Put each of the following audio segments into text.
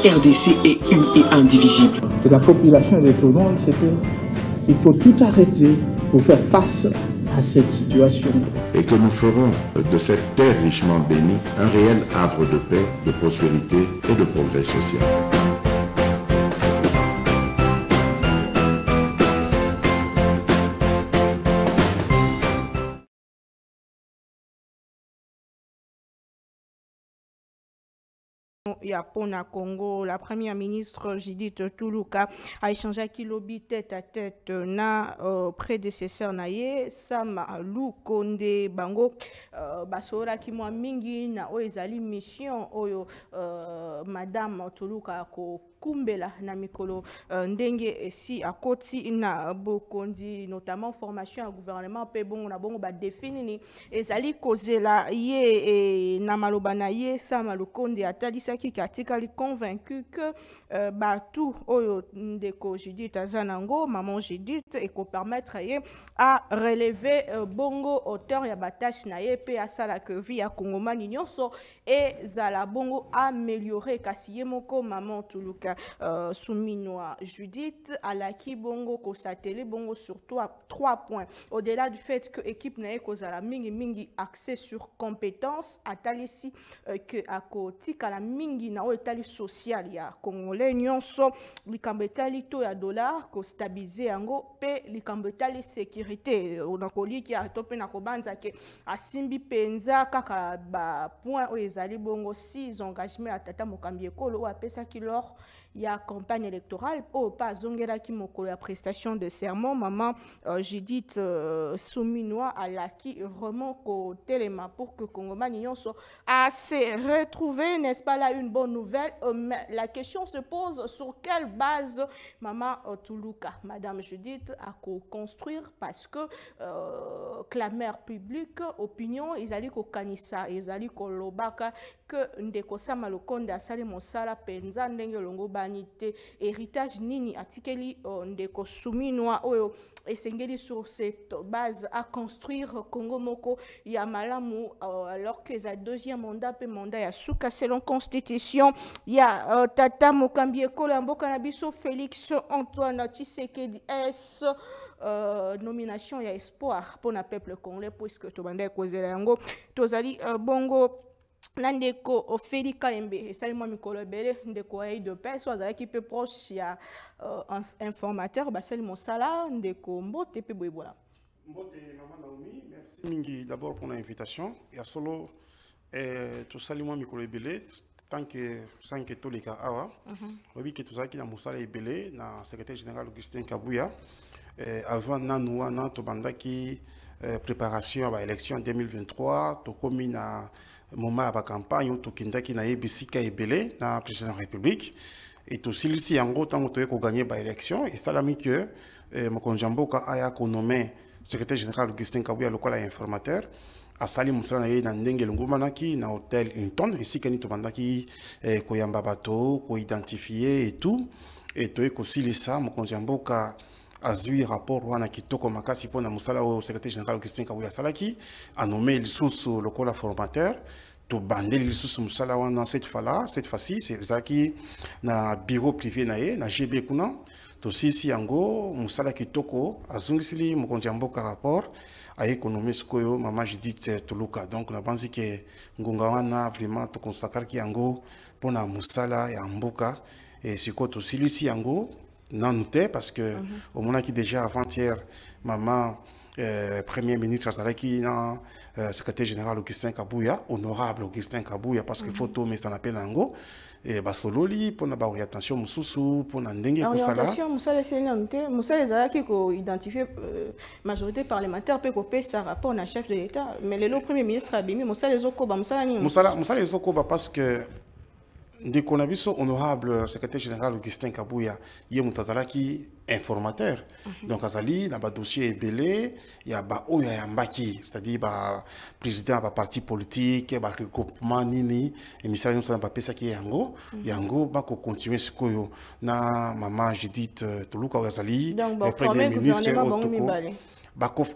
RDC est une et indivisible. De la population et de tout le monde, c'est qu'il faut tout arrêter pour faire face à cette situation. Et que nous ferons de cette terre richement bénie un réel havre de paix, de prospérité et de progrès social. Yapona Congo, la première ministre Judith Tuluka a échangé avec Kilobi tête à tête na prédécesseur naye Sam Lukonde Bango basora ki mwa mingi na o ezali mission oyo madame Tuluka ko kumbela na mikolo ndenge si akoti na bokondi notamment formation à gouvernement pe bongo na bongo ba définini ezali kozela ye na maloba na ye Sam Lukonde atalisa qui katikali convaincu que tout oyo ndeko Judith azanango maman Judith et ko permettre ye à relever bongo auteur ya batache na ye pe asala que vie ya kongomani nyonso et zala bongo améliorer kasi ye moko maman Tuluka Souminwa Judith alaki bongo ko satellé bongo sur trois points au-delà du fait que équipe na ye kozala mingi axé sur compétences atalisi que akoti kala mingi na etali social ya congolais nyonso likambo etali to ya dollar ko stabiliser yango pe likambo etali sécurité on a koliki a tope na kobanza ke asimbi penza kaka ba point o ezali bongo 6 engagements à tata mokambi ekolo o apesa ki lors ya campagne électorale au pas zongera ki mokolo ya prestation de serment maman Judith Souminwa alaki vraiment ko telema pour que congomani nyonso a se retrouver n'est-ce pas là une bonne nouvelle mais la question se pose sur quelle base maman Tuluka madame Judith a construire parce que clameur publique opinion ils allaient ko kanisa ils allaient ko lobaka que ndeko Sama Lukonde asali mosala penza ndenge longo banité héritage nini atikeli ndeko Souminwa oyo esengeli sur cette base à construire Congo moko ya malamu alors que za deuxième mandat pe mandat ya suka selon constitution ya tata mokambi ekolo ya mboka na biso Félix Antoine Tshisekedi S nomination ya espoir pour na peuple congolais puisque to banda kozela yango tozali bongo Nandeko Ofeli Kaembe et salut moi mikolo ebele ndeko ay de paix so azalaki pe proche ya informateur basali mosala ndeko mbote pe boyebola mbote maman Naomi merci mingi d'abord pour l'invitation et à solo to sali moi mikolo ebele tant que 5 tolika awa obi que tozaki na mosala ebele na secrétaire général Augustin Kabuya avant nanu wana to bandaki préparation à l'élection 2023 to komi na moment à la campagne où tout kindaki na ebisika ebele na président de la République et tout silisi yango tant que ko gagner ba élection et ça l'a mis que Mokonjamboka aya ko nommé secrétaire général Augustin Kabuya local informateur a sali musala na ndenge longomanaki na hôtel Hilton ici kani to bandaki ko yamba bato ko identifier et tout ko silisa Mokonjamboka azui rapport wana kitoko makasi pona musala au secrétaire général Augustin Kabuya salaki a nommé le sous local formateur to bandé le sous musala wana cette fois-ci c'est ça qui na bureau privé na GB kuna to sisi yango musala kitoko azungisili Mokonjamboka rapport a économie skoyo maman Judith Tuluka donc na banzi que ngonga wana vraiment to consacrer ki yango pona musala ya mboka et siko to silisi yango non parce que au moment qui déjà avant-hier maman premier ministre Azalaki na secrétaire général Augustin Kabuya honorable Augustin Kabuya parce que photo mais ça n'appelle ango et basololi pour na ba orientation mususu pour na ndenge ko sala orientation musala senante musala Azalaki ko identifier majorité parlementaire pe ko pesa rapport na chef de l'état mais le premier ministre abimi musala ezokoba musala ni musala ezokoba parce que ndeko na biso honorable secrétaire général Augustin Kabuya ye mutazalaki informateur donc azali na ba dossier ebele ya ba oyo ya mbaki c'est-à-dire ba président ba parti politique ba regroupement nini emisala nyonso na ba pesa ki yango ba ko continuer sikoyo na maman Judith Tuluka azali premier ministre ba ko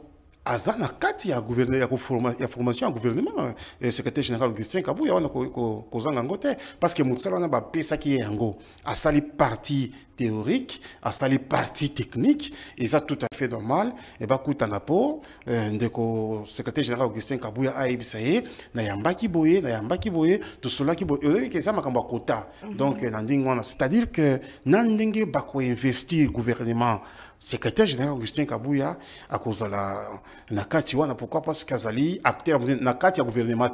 azana kati ya gouvernement ya formation ya gouvernement secrétaire général Augustin Kabuya wana kozanga ngote parce que musala wana ba pesa ki yango asali partie théorique asali partie technique et ça tout à fait normal et ba kutana po ndeko secrétaire général Augustin Kabuya aibisa ye na yambaki boye to solaki boye que ça makambo kota donc nandingwana c'est-à-dire que nandenge ba ko investir gouvernement secrétaire général Augustin Kabuya à cause de la nakati wana pourquoi parce qu'azali acteur nakati ya gouvernement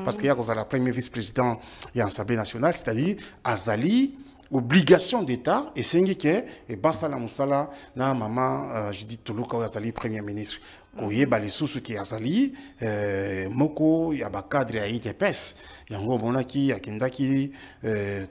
parce qu'il y a cause de la premier vice-président et l'Assemblée nationale c'est-à-dire azali obligation d'État et c'est que et basta la musala na maman je dis Tuluka azali premier ministre koyeba les sous qui azali moko ya ba cadre ya IDPS yango monaki akendaki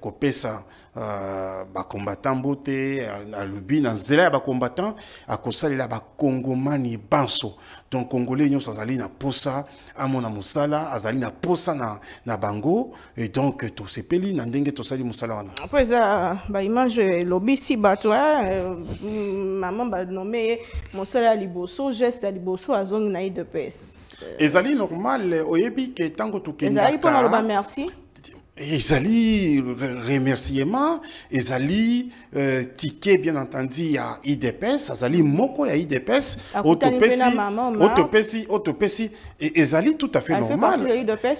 kopesa ba combattant bote à lubi na nzela ba combattant akosalela ba kongomani banso donc congolais nyo azali na posa amona musala azali na posa na bango et donc to sepeli na ndenge to sali musala wana après ça ba image lobby si bato maman ba nommé musala liboso geste à liboso azong na IDPS ezali normal oyebi ke tango to kenda ezali pour na merci ezali remerciement ezali ticket bien entendu à IDPS ezali moko ya IDPS autopesi ezali tout à fait normal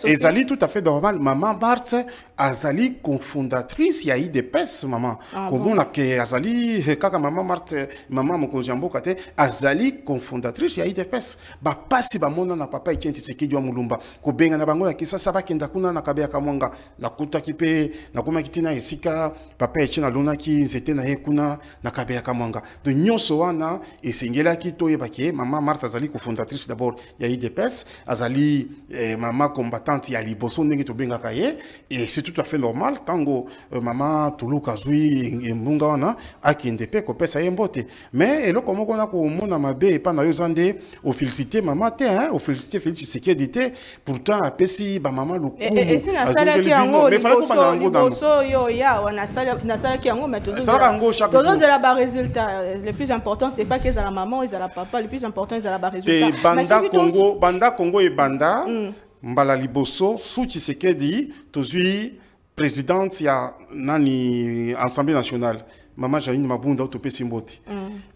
ezali tout à fait normal maman Bart azali cofondatrice ya IDPS maman komona ke azali kaka maman Bart maman mokonzi mboka te azali cofondatrice ya IDPS ba pasi ba mona na papa Etienne Tshisekedi wa Mulumba ko benga na bango na kisasa bakenda kuna na Kabeya Kamwanga na kutaki pe na koma kitina esika papa Etienne alonaki nzete na yekuna na Kabeya Kamwanga donc nyonso wana esengela ki toyebaki maman Marthe azali cofondatrice d'abord ya IDPS azali maman combattante ya liboso ndenge to benga kaye et c'est tout à fait normal tango maman Tuluka zui mbunga wana akende pe ko pesa yembote mais eloko moko na ko mona mabe pa na yo zande o féliciter maman te hein o féliciter Félix Tshisekedi te pourtant apesi ba maman luku et si na sala ki yango liboso yo ya wana sala ki yango mais toujours la ba résultat le plus important c'est pas que ça la maman et ça la papa le plus important c'est la ba résultat banda Congo et banda mbala liboso su Tshisekedi tozui présidente ya nani Assemblée nationale maman Janine Mabunda autopesi mboti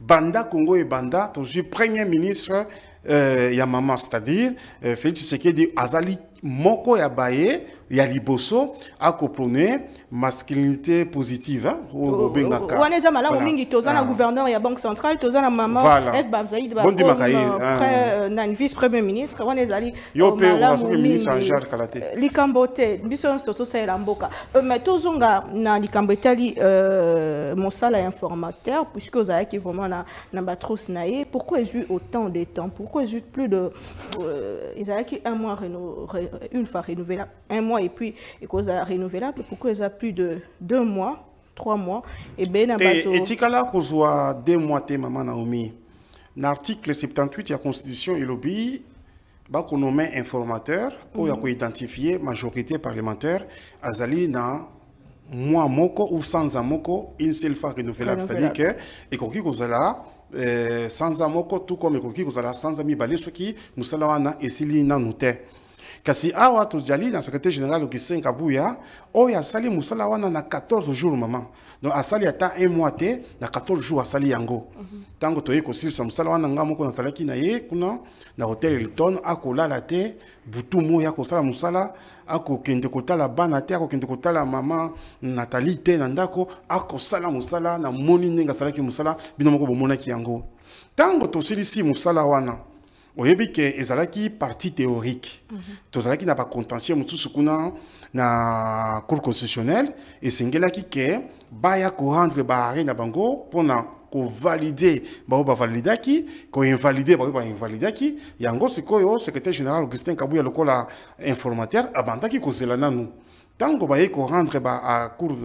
banda Congo et banda tozui premier ministre ya maman c'est-à-dire Félix Tshisekedi azali moko ya baye ya liboso akopone masculinité positive hein au bengaka waneza malamu mingi tozana gouverneur ya banque centrale tozana maman F Babzaïd ba na vice premier ministre wanezali yo pe au ministre en charge kalate likambote biso nsto ça la mboka mais tozonga na likambetali mosala informateur puisque ozaya qui vraiment na batrousse naé pourquoi ils eu autant de temps pourquoi ils eu plus de ils a qui un mois une fois renouvelable un mois et puis et cause renouvelable pourquoi ils a plus de 2 mois 3 mois et ben na bato et tikala kozwa 2 mois te maman Naomi l'article 78 de la constitution et lobby ba ko nommer informateur ou ya ko identifier majorité parlementaire azali na mois moko ou sans moko une seule fois renouvelable c'est-à-dire que et koki kozala sans amoko tout comme koki kozala sans ami balé ce qui nous sala wana esili na noté kasi awa to jali na secrétaire général Augustin Kabuya oya sali musala wana na 14 jours maman donc asali ata 1 mois te na 14 jours asali yango tango to yeko silisa musala wana ngamoko na salaki na ye kuna na hotel Hilton akolala te butu moya ko sala musala ako kende kotala bana te ako kende kotala maman Nathalie te na ndako ako sala musala na moni ninga salaki musala bino moko bomonaki yango tango to silisi musala wana oyebi ke ezalaki partie théorique tozalaki na ba contentieux mutusu kuna na cour constitutionnelle esengelaki ke baya ko rendre ba arrêt na bango pona ko valider ba validaki ko invalider ba invalidaki yango sikoyo secrétaire général Augustin Kabuya lokola informateur abandaki ko zelana nu tango ba ko rendre ba à cour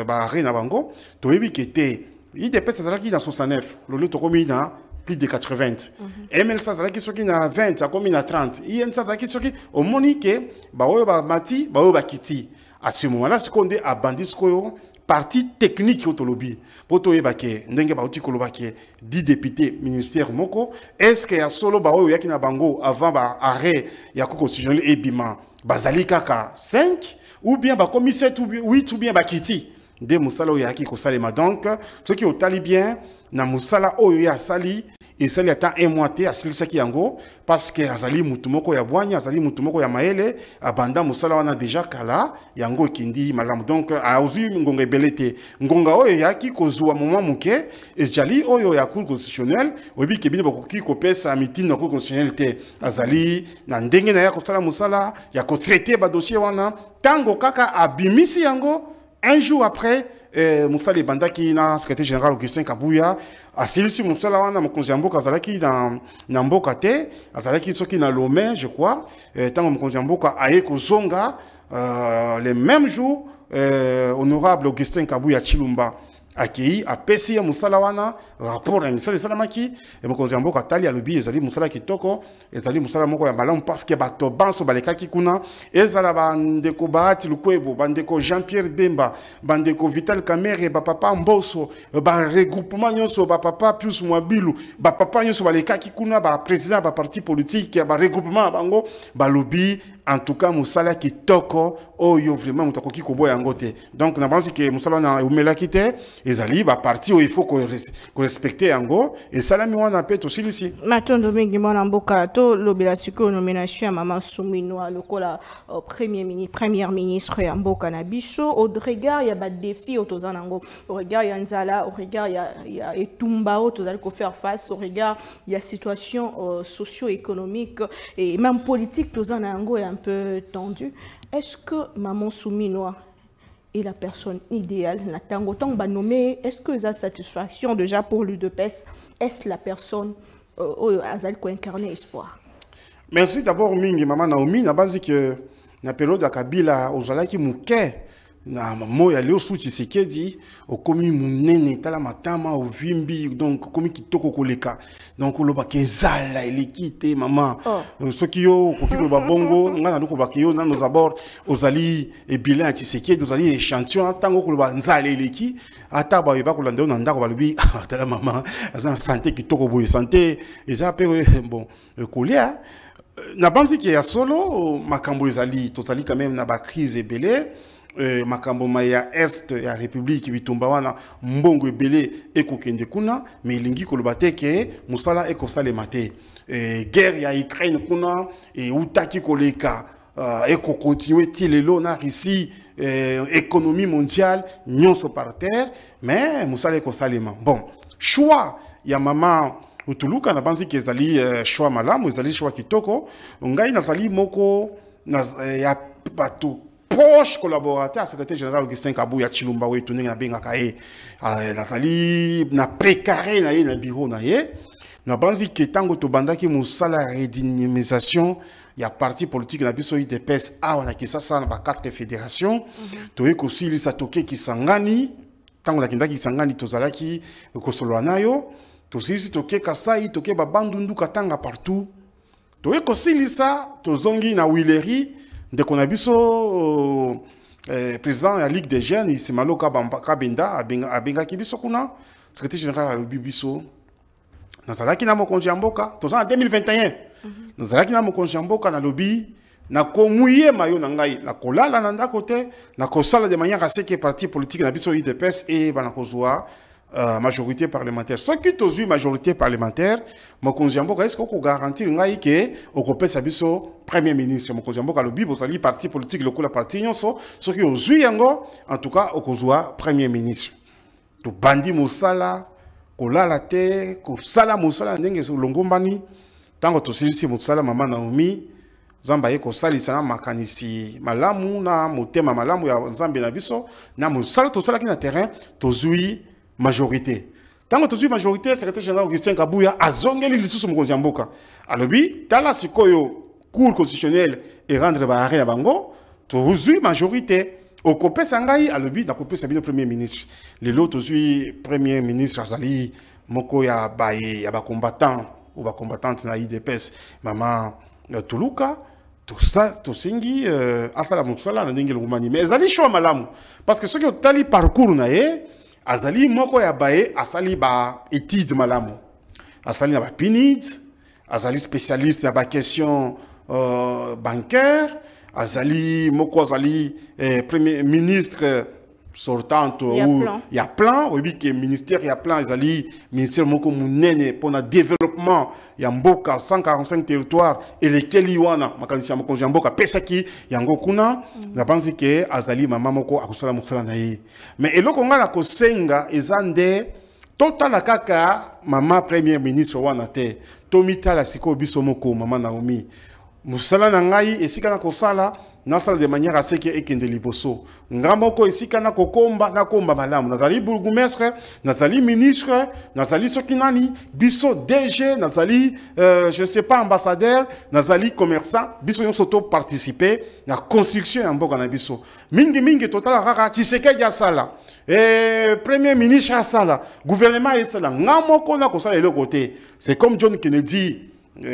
ba arrêt na bango toyebi ke te IDPS ezalaki na 69 lolo to komi na plus de 80. ML Sazaki soki na 20, a commis na 30. IN Sazaki soki au monique, baoyo ba mati, baoyo ba kiti. À ce moment-là, ce qu'on dit à bandis koyo partie technique au lobby pour to yebake ndenge ba uti kolobake 10 députés ministère moko est-ce que ya solo ba oyo yaki na bango avant ba arrêt ya constitutionnel ebima bazali kaka 5 ou bien ba komi 7 ou 8 ou bien ba kiti de musala oyo yaki ko salema donc ce qui otali bien na musala oyo ya sali et ça, il y a un mois à Silsaki Yango, parce que Azali Mutumoko ya Boigny, Azali Mutumoko ya Maele, Abanda Musala wana déjà Kala, Yango Kindi Malam. Donc, à Ozu Ngonga Belete, Ngonga Oyo Yaki, Kozua Moment Mouke, et Jali Oyo ya Cour constitutionnelle, Obi Kebine Bokoki, Kopes, à Mitin, na Cour constitutionnelle, Azali, Nandenge na Yakosala Musala, Yako traité Badossier wana, Tango Kaka Abimisi Yango, un jour après, Moufali Bandaki, na secrétaire général Augustin Kabouya, asilisi musala wana mokonzi ya mboka azalaki na mboka te azalaki soki na Lomé je crois tango mokonzi ya mboka aye kozonga les mêmes jours honorable Augustin Kabouya Chilumba akei apesi ya musala wana rapport ya misala esalamaki mokonzi ya mboka tali alobi ezali musala kitoko ezali musala moko ya malamu parce que bato banso balekaki kuna ezala bandeko Bahati Lukwebo bandeko Jean-Pierre Bemba bandeko Vital Kamerhe bapapa Mboso baregroupement nyonso bapapa Pius Mwabilu bapapa nyonso balekaki kuna baprésident baparti politique baregroupement bango balobi en tout cas musala kitoko oyo vraiment mutakoki koboya yango te donc na bansi ke musala na umelaki te ezali ba parti où il faut qu'on respecte yango et salami wana pe to silisi matondo mingi mwana mboka to lobela siko nomination ya mama Souminwa lokola première ministre ya mboka na biso au regard ya ba défi otozanango au regard ya nzala au regard ya etumba otozali ko faire face au regard ya situation socio-économique et même politique tozanango est un peu tendu. Est-ce que maman Souminwa est la personne idéale? Autant va nommer. Est-ce que ça satisfaction déjà pour l'UDPS? Est-ce la personne qui incarne espoir? Merci d'abord Mingi maman Naomi. Na banzi que na période ya Kabila ozalaki muke na moya leo suti sekedi okomi munene tala matama ovimbi donc komi kitoko koleka donc loba kezala elikite mama soki yo koki loba bongo ngana loko bakiyo na nos abords ozali e bilan tisekedi ozali échantillon tango koloba nzala eleki ata ba yeba kolanda na ndako balobi tala mama za santé kitoko boye santé eza pe bon kolia na banzi ki ya solo makambo ezali totali quand même na ba crise ebele makambo ya est ya république bitumba wana mbongo ebele ekokende kuna mais lingi koloba te ke musala ekosalema te guerre ya Ukraine kuna utaki koleka ekokontinue ti lelo na Russie économie mondiale nyonso par terre mais musala ekosalema bon choix ya mama utuluka na banzi ke ezali choix malamu ezali choix kitoko ngai nazali moko ya bato proche collaborateur secrétaire général Augustin Kabouya Chilumba we tourner na benga kae nazali na précaré na ye na bureau na ye na banzi ke tango to bandaki musala redynamisation ya parti politique na biso UDPS a wana kisasa na ba quatre fédérations to ekosili sa toke kisangani tango na kindaki kisangani tozalaki kosolola nayo to sisi toke kasai toke babandundu katanga partout to ekosili sa tozongi na Wileri de qu'on a biso président de la Ligue des Jeunes, il s'est malo kabenda abenga kibiso kuna secrétaire général à l'Obibiso. Nazalaki na mokonzi mboka, toza en 2021. Nazalaki na mokonzi mboka na lobby na komuye mayo na ngai la kolala na ndako te na kosala de manière à ce que parti politique na biso UDPS et bana kozwa majorité parlementaire. Ce qui est majorité parlementaire, mokonzi mboka est-ce qu'on garantir ngai ke okopesa biso premier ministre mokonzi mboka lobi bozali parti politique lokola parti nyonso ce qui ozui yango en tout cas okozwa premier ministre. To bandi musala kolala te kosala musala ndenge longombani tango tosilisi musala mama Naomi Zamba ye kosalisa na makanisi malamu na motema malamu ya Nzambe na biso na musala tosala ki na terrain tozui majorité. Tant que tu es majorité, secrétaire général Augustin Kabouya a zongeli lisusu mokonzi mboka. Alobi, tala sikoyo cour constitutionnelle et rendre barré à bango, tu es majorité. Au copé sangai, alobi, na copé sabino premier ministre. Les lots, tu es premier ministre azali, moko ya ba combattant ou ba combattante na IDPS, maman Tuluka. tout ça tout singi asala musala na ndenge lungumani mais ezali choix malamu parce que ce que tali parcours na ye azali moko ya bae asali ba étude malamu asali na ba PNID azali spécialiste na ba question bancaire azali moko azali premier ministre sortante ou il y a plan oui que ministère il y a plan azali ministère moko munene pour le développement il y a mboka 145 territoires et lesquels iwana makanisi ya mokonzi ya mboka pesaki yango kuna na banzi ke azali mama moko akusala musala na ye mais eloko ngala ko senga ezande total kaka mama premier ministre wana te tomitala siko biso moko mama Naomi musala na ngai esika na kosala na sala de manière à ce que ekende liboso ngamoko esika na kokomba na komba malamu nazali bourgmestre nazali ministre nazali sokinani biso DG nazali je sais pas ambassadeur nazali commerçant biso nyonso to participer na construction ya mboka na biso mingi total kaka Tshisekedi ya sala premier ministre ya sala gouvernement ya sala ngamoko na kosala le côté c'est comme John Kennedy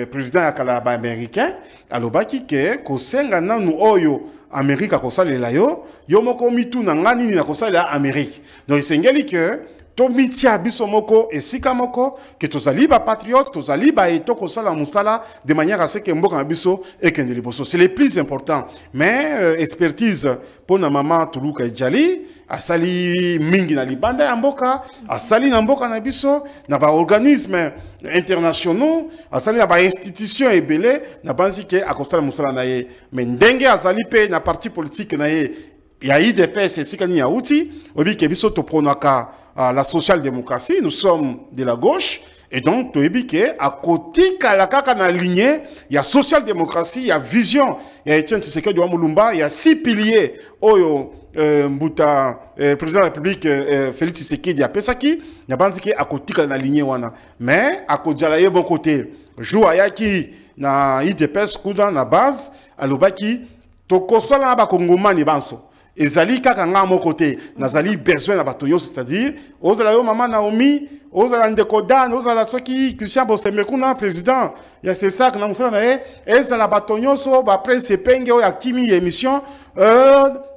président ya kalaba américain alobaki ke kosenga nanu oyo Amerika kosalela yo moko mitu na ngani na kosalela Amerique donc isengeli ke to mitia biso moko esika moko ke tozali ba patriote tozali ba eto kosala musala de manière à ce que mboka na biso ekende liboso c'est le plus important mais expertise pour na mama Tuluka Ejali asali mingi na libanda ya mboka asali na mboka na biso na ba organisme internationaux asali na ba institution ebele na banzi ke akosala musala na ye mais ndenge azali pe na parti politique na ye ya IDPS esikani ya uti obi ke biso to pronaka la social-démocratie, nous sommes de la gauche, et donc, tu as à côté la kaka na lignée, il y a social-démocratie, il y a vision, il y a Etienne Tshisekedi de Mulumba, il y a 6 piliers, Mbouta, président de la République, Félix Tshisekedi, Pesaki, il y a banziki à côté na lignée wana, mais à côté de bon côté, joue ayaki na IDPS kuda na base, alobaki, tokosola na ba kongomani banso. Ezali kaka nga mon côté nazali besoin na batoyo c'est-à-dire ozala yo mama Naomi ozala ndeko Dan ozala soki Christian Bosemekuna président ya c'est ça que na mufana na ezala batoyo so ba prince penge o yakimi émission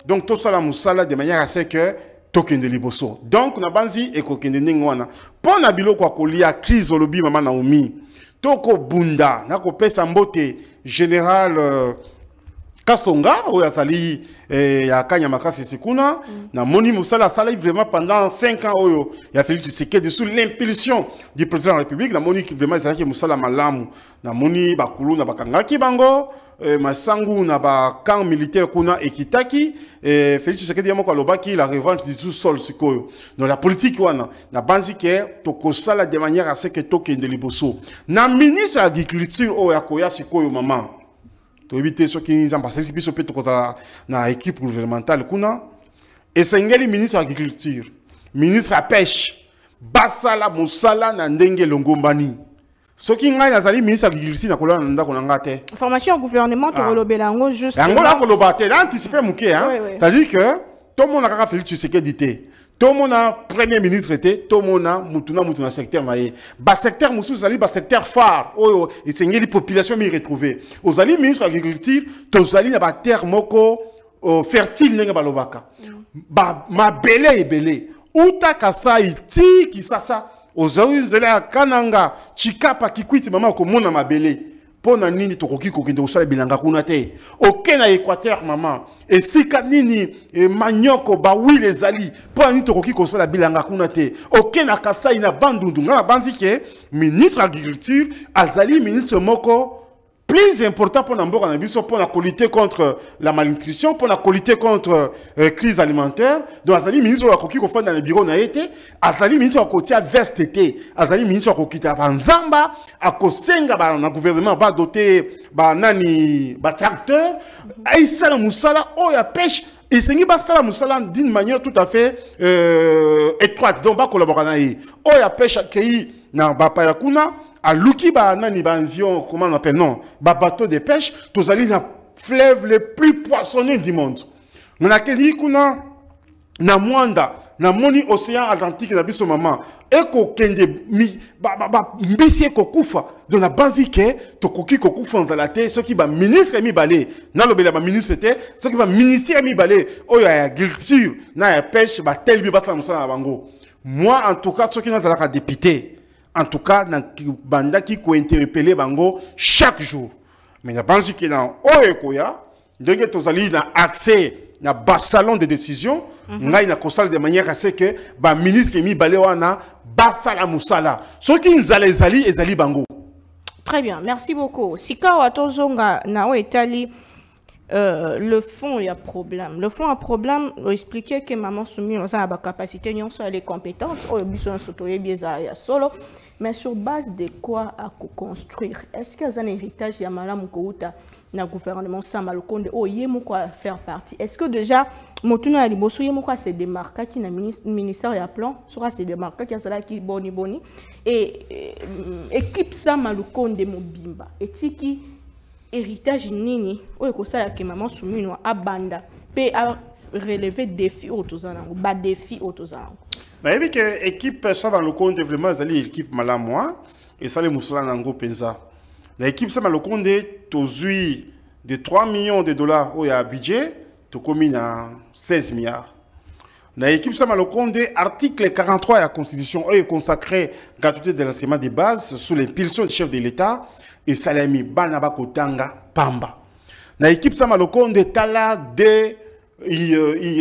donc tout ça la musala de manière à ce que tokende liboso donc na banzi ekokende ningwana pona biloko kolia crise olobi mama Naomi toko bunda na ko pesa mbote général Kasonga, où il y a Kanya Makasi Sikuna, na Moni Moussala Salai vraiment pendant 5 ans, où il y a Félix Tshisekedi sous l'impulsion du président de la République, na Moni vraiment Zaki Moussala Malamu, na Moni Bakulu na Bakangaki Bango, Masangu na ba camp militaire kuna Ekitaki, Félix Tshisekedi Yamoko Lobaki, la revanche du sous-sol Sikoyo. Donc la politique wana, na banzike, tokosala de manière à ce que toke de liboso. Na ministre de l'agriculture, ou Yakoya Sikoyo maman. To éviter ce qui nous ont passé, si peut na équipe gouvernementale kuna et sengeli ministre de l'agriculture, ministre à pêche, basala musala na ndenge longombani. Ce qui ngai nazali ministre de l'agriculture na kolana ndako na ngate. Formation au gouvernement to lobela juste. Yango la kolobate, là anticiper muke hein. C'est-à-dire que tout le monde a kaka Félix Tshisekedi té. Tout le monde a premier ministre était, tout le monde a mutuna secteur maé. Bas secteur musu zali bas secteur phare. Oh, et c'est les populations m'y retrouver. Aux ali ministre de l'agriculture, tous ali na ba terre moko fertile nenga balobaka. Ba ma belé et belé. Uta kasai ti kisasa. Aux ali zela kananga chikapa kikwiti mama ko mona ma belé. Pona nini tokoki kokende osala bilanga kuna te oke na Équateur maman esika nini manioko ba wi les ali pona nini tokoki kosala bilanga kuna te oke na Kasai na bandundu ngala banzi ke ministre agriculture azali ministre moko plus important pour n'amboka na biso pour la lutter contre la malnutrition pour la lutter contre crise alimentaire donc azali ministre wa koki ko fanda na bureau na été azali ministre wa kotia veste été azali ministre wa kokita banzamba akosenga ba na gouvernement ba doter ba nani ba tracteur aisala musala o ya pêche et sengi ba sala musala d'une manière tout à fait étroite donc ba collaborer na yi o ya pêche akei na ba pa yakuna à Luki ba nani ba avion comment on appelle non ba bateau de pêche tous allés dans fleuve le plus poissonneux du monde. On a keni kuna na Mwanda na moni océan Atlantique na biso maman eko kende mbisi eko kufa donc na banzi ke to koki ko kufa nzala te soki ba ministre mi balé na lobela ba ministre te soki ba ministère mi balé oyo ya agriculture na ya pêche ba tel bi basala musala na bango. Moi en tout cas soki na zalaka député en tout cas na banda ki ko interpeller bango chaque jour mais na banzi ke na oyo koya donc tozali na accès na bas salon de décision ngai na constat de manière à ce que ba ministre mi balé wana basala musala soki nzala ezali bango. Très bien, merci beaucoup. Sika watozonga na etali le fond il y a problème. Le fond a problème, on expliquer que maman soumis on a la capacité non soit les compétences ou besoin sotoyer bien ya solo mais sur base de quoi à construire. Est-ce qu'il y a un héritage ya malamu kouta na gouvernement sama le konde o yemo quoi faire partie. Est-ce que déjà Motuno ya liboso yemo quoi se démarquer qui na ministère ya plan sera se démarquer qui sala qui boni et équipe sama le konde mobimba etiki héritage nini o ko sala ke maman soumino abanda pe a relever défi autozanango ba défi autozanango. Na yebi que équipe sama le konde vraiment zali équipe malamwa et ça les musala nango penza. L'équipe ça le compte tozui de 3 millions de dollars au budget to commune à 16 milliards. L'équipe ça le compte article 43 de la Constitution est consacré gratuité de l'enseignement de base sous l'impulsion du chef de l'État et salami banaba kotanga pamba. L'équipe ça le compte tala de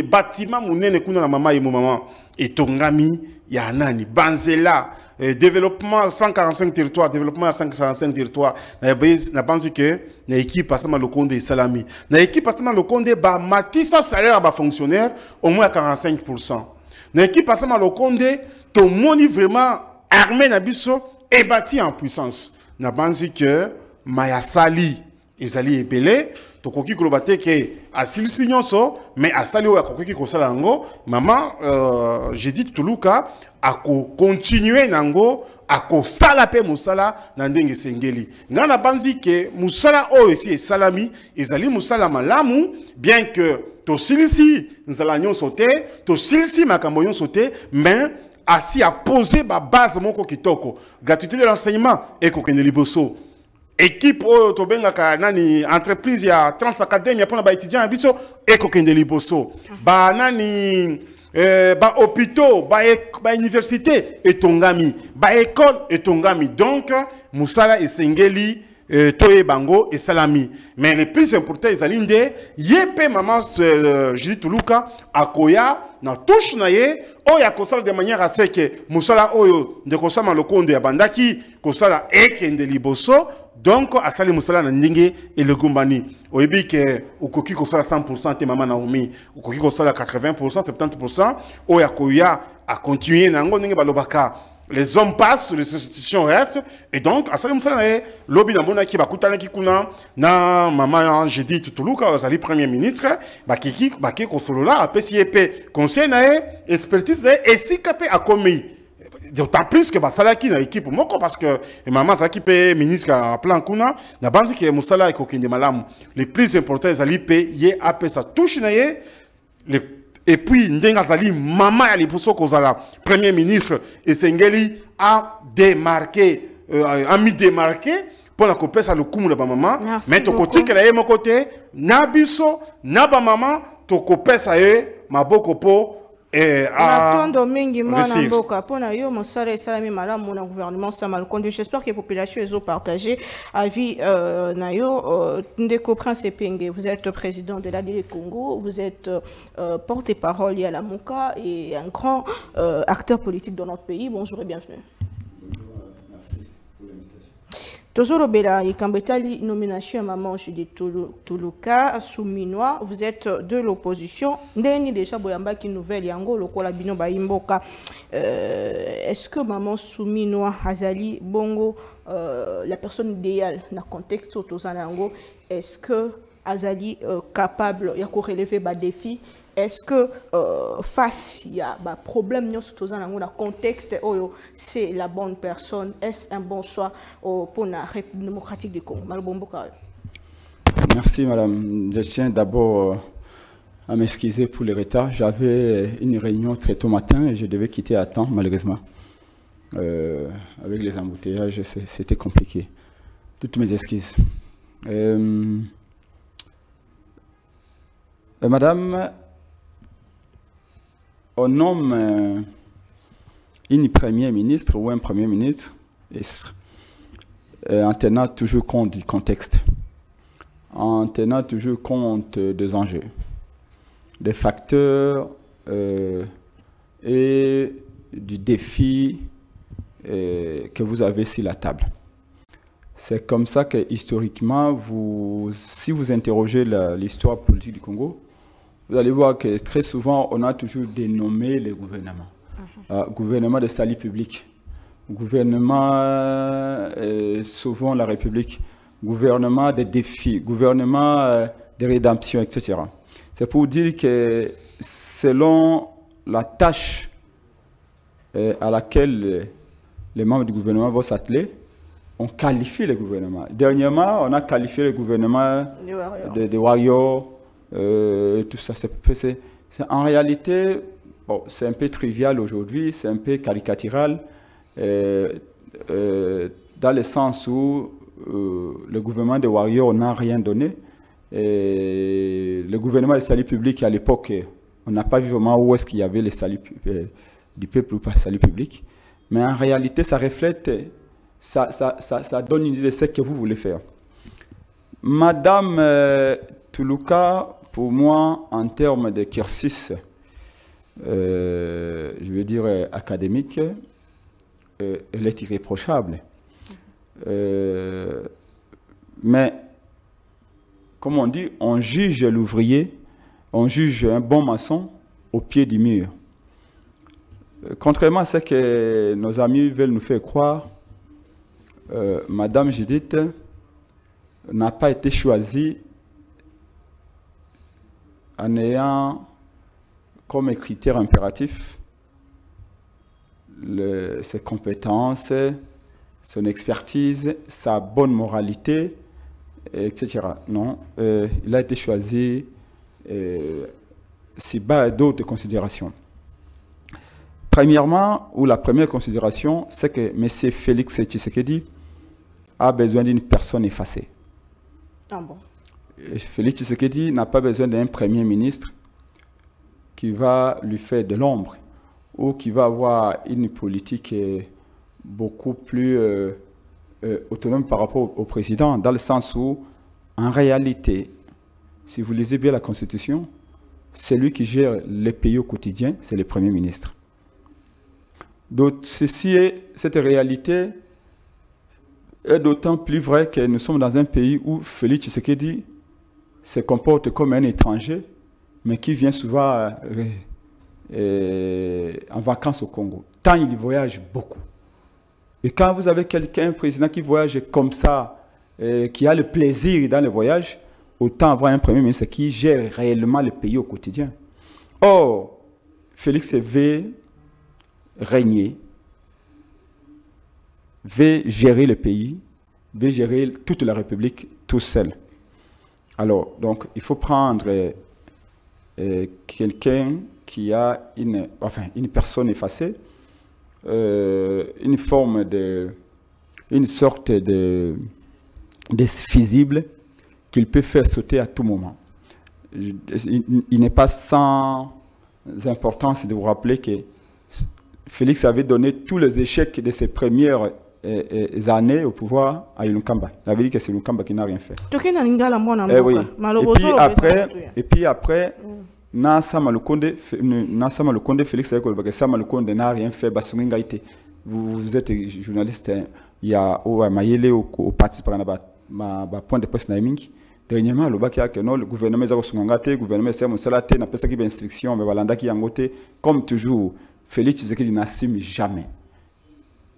bâtiment munene kuna na mama et maman et tongami ya nani banzela développement 145 territoires développement 145 territoires na banzi que na équipe passama le compte salami na équipe passama le compte ba matisa salaire ba fonctionnaire au moins 45%. Na équipe passama le compte to moni vraiment armée na biso et bâti en puissance na banzi que mayasali ezali ebele to koki kolobate ke asilisi nyonso mais asali o akoki kosala ngo maman j'ai dit Tuluka ako continuer nango ako sala pe musala na ndenge sengeli ngana banzi ke musala o esi salami ezali musala malamu bien que to silisi nzala nyonso te to silisi makambo nyonso te mais asi a poser ba base moko kitoko gratuité de l'enseignement et kokende liboso. Équipe to benga nani entreprise ya Transacademia pour na ba étudiant biso ekokende liboso ba nani ba hôpitaux ba université etongami ba école etongami donc musala esengeli toye bango et salami mais le plus important ezalinde yepe maman Judith Tuluka akoya na touche na ye oya kosala de manière à ce que musala oyo de kosama lokondo ya bandaki kosala ekende liboso. Donc, à Sali Moussala Nandingue et le Gumbani. Au début, au Koki Kosala 100%, et Maman Naomi, au Koki Kosala 80%, 70%, au Yakoya a continué, Nango Ninge Balobaka. Les hommes passent, les institutions restent, et donc, à Sali Moussala, l'obi Nambona qui va coûter Kikuna, na Maman, j'ai dit Tutuluka, Sali Premier ministre, Bakiki, Baki Kosolola, PCP, conseil, expertise, et si Kapé a commis. D'autant plus que Basalaki na équipe moko parce que maman Zaki pe ministre à plan kuna na banzi que Musala eko kende malamu le plus important ezali pe ye ape sa touche na ye et puis ndenga zali maman ya liposo kozala premier ministre et Sengeli a démarqué a mis démarqué pour la copesa le kumu na ba maman mais to kotika la ye moko te na biso na ba maman to kopesa ye maboko po j'espère que la population est partagée. Avis Nayo, Ndeko Prince Penge, vous êtes président de l'ADL Congo, vous êtes porte-parole à la Mouka et un grand acteur politique dans notre pays. Bonjour et bienvenue. Tozoro Bela, Ikambetali, nomination à Maman Judith Tuluka, Souminois, vous êtes de l'opposition. Ndeni déjà Boyamba qui nouvelle Yango, le Kolabino Baimboka. Est-ce que Maman Souminois, Azali, Bongo, la personne idéale dans le contexte Tozanango, est-ce que Azali capable de relever des défis? Est-ce que face à un problème dans le contexte, c'est la bonne personne? Est-ce un bon choix pour la République démocratique du Congo? Merci madame. Je tiens d'abord à m'excuser pour le retard. J'avais une réunion très tôt matin et je devais quitter à temps, malheureusement. Avec les embouteillages, c'était compliqué. Toutes mes excuses. Madame, on nomme une première ministre ou un premier ministre en tenant toujours compte du contexte, en tenant toujours compte des enjeux, des facteurs et du défi que vous avez sur la table. C'est comme ça que historiquement, si vous interrogez l'histoire politique du Congo, vous allez voir que très souvent, on a toujours dénommé les gouvernements. Gouvernement de salut public, gouvernement souvent la République, gouvernement des défis, gouvernement de rédemption, etc. C'est pour dire que selon la tâche à laquelle les membres du gouvernement vont s'atteler, on qualifie le gouvernement. Dernièrement, on a qualifié le gouvernement de warriors, tout ça. En réalité, bon, c'est un peu trivial aujourd'hui, c'est un peu caricatural, dans le sens où le gouvernement de warriors n'a rien donné. Le gouvernement de salut public, à l'époque, on n'a pas vu vraiment où est-ce qu'il y avait le salut du peuple ou pas salut public. Mais en réalité, ça reflète, ça donne une idée de ce que vous voulez faire. Madame Toulouka, pour moi, en termes de cursus, je veux dire académique, elle est irréprochable. Mais, comme on dit, on juge l'ouvrier, on juge un bon maçon au pied du mur. Contrairement à ce que nos amis veulent nous faire croire, Madame Judith n'a pas été choisie en ayant comme critère impératif ses compétences, son expertise, sa bonne moralité, etc. Non, il a été choisi si bas d'autres considérations. Premièrement, ou la première considération, c'est que M. Félix Tshisekedi a besoin d'une personne effacée. Ah bon? Félix Tshisekedi n'a pas besoin d'un premier ministre qui va lui faire de l'ombre ou qui va avoir une politique beaucoup plus autonome par rapport au président, dans le sens où, en réalité, si vous lisez bien la Constitution, celui qui gère les pays au quotidien, c'est le Premier ministre. Donc, cette réalité est d'autant plus vraie que nous sommes dans un pays où Félix Tshisekedi se comporte comme un étranger, mais qui vient souvent en vacances au Congo. Tant il voyage beaucoup. Et quand vous avez un président qui voyage comme ça, qui a le plaisir dans le voyage, autant avoir un premier ministre qui gère réellement le pays au quotidien. Or, Félix veut régner, veut gérer le pays, veut gérer toute la République tout seul. Alors, donc, il faut prendre quelqu'un qui a une personne effacée, une sorte de fusible qu'il peut faire sauter à tout moment. Il n'est pas sans importance de vous rappeler que Félix avait donné tous les échecs de ses premières années au pouvoir à Ilunkamba. Il avait dit que c'est Ilunkamba qui n'a rien fait. Oui. Et puis après, Sama Lukonde, Félix Sama Lukonde n'a rien fait. Vous êtes journaliste, il y a Mayele au participant à point de presse Naiming. Dernièrement, le gouvernement le gouvernement n'a pas de instruction, mais comme toujours, Félix Tshisekedi n'assume jamais.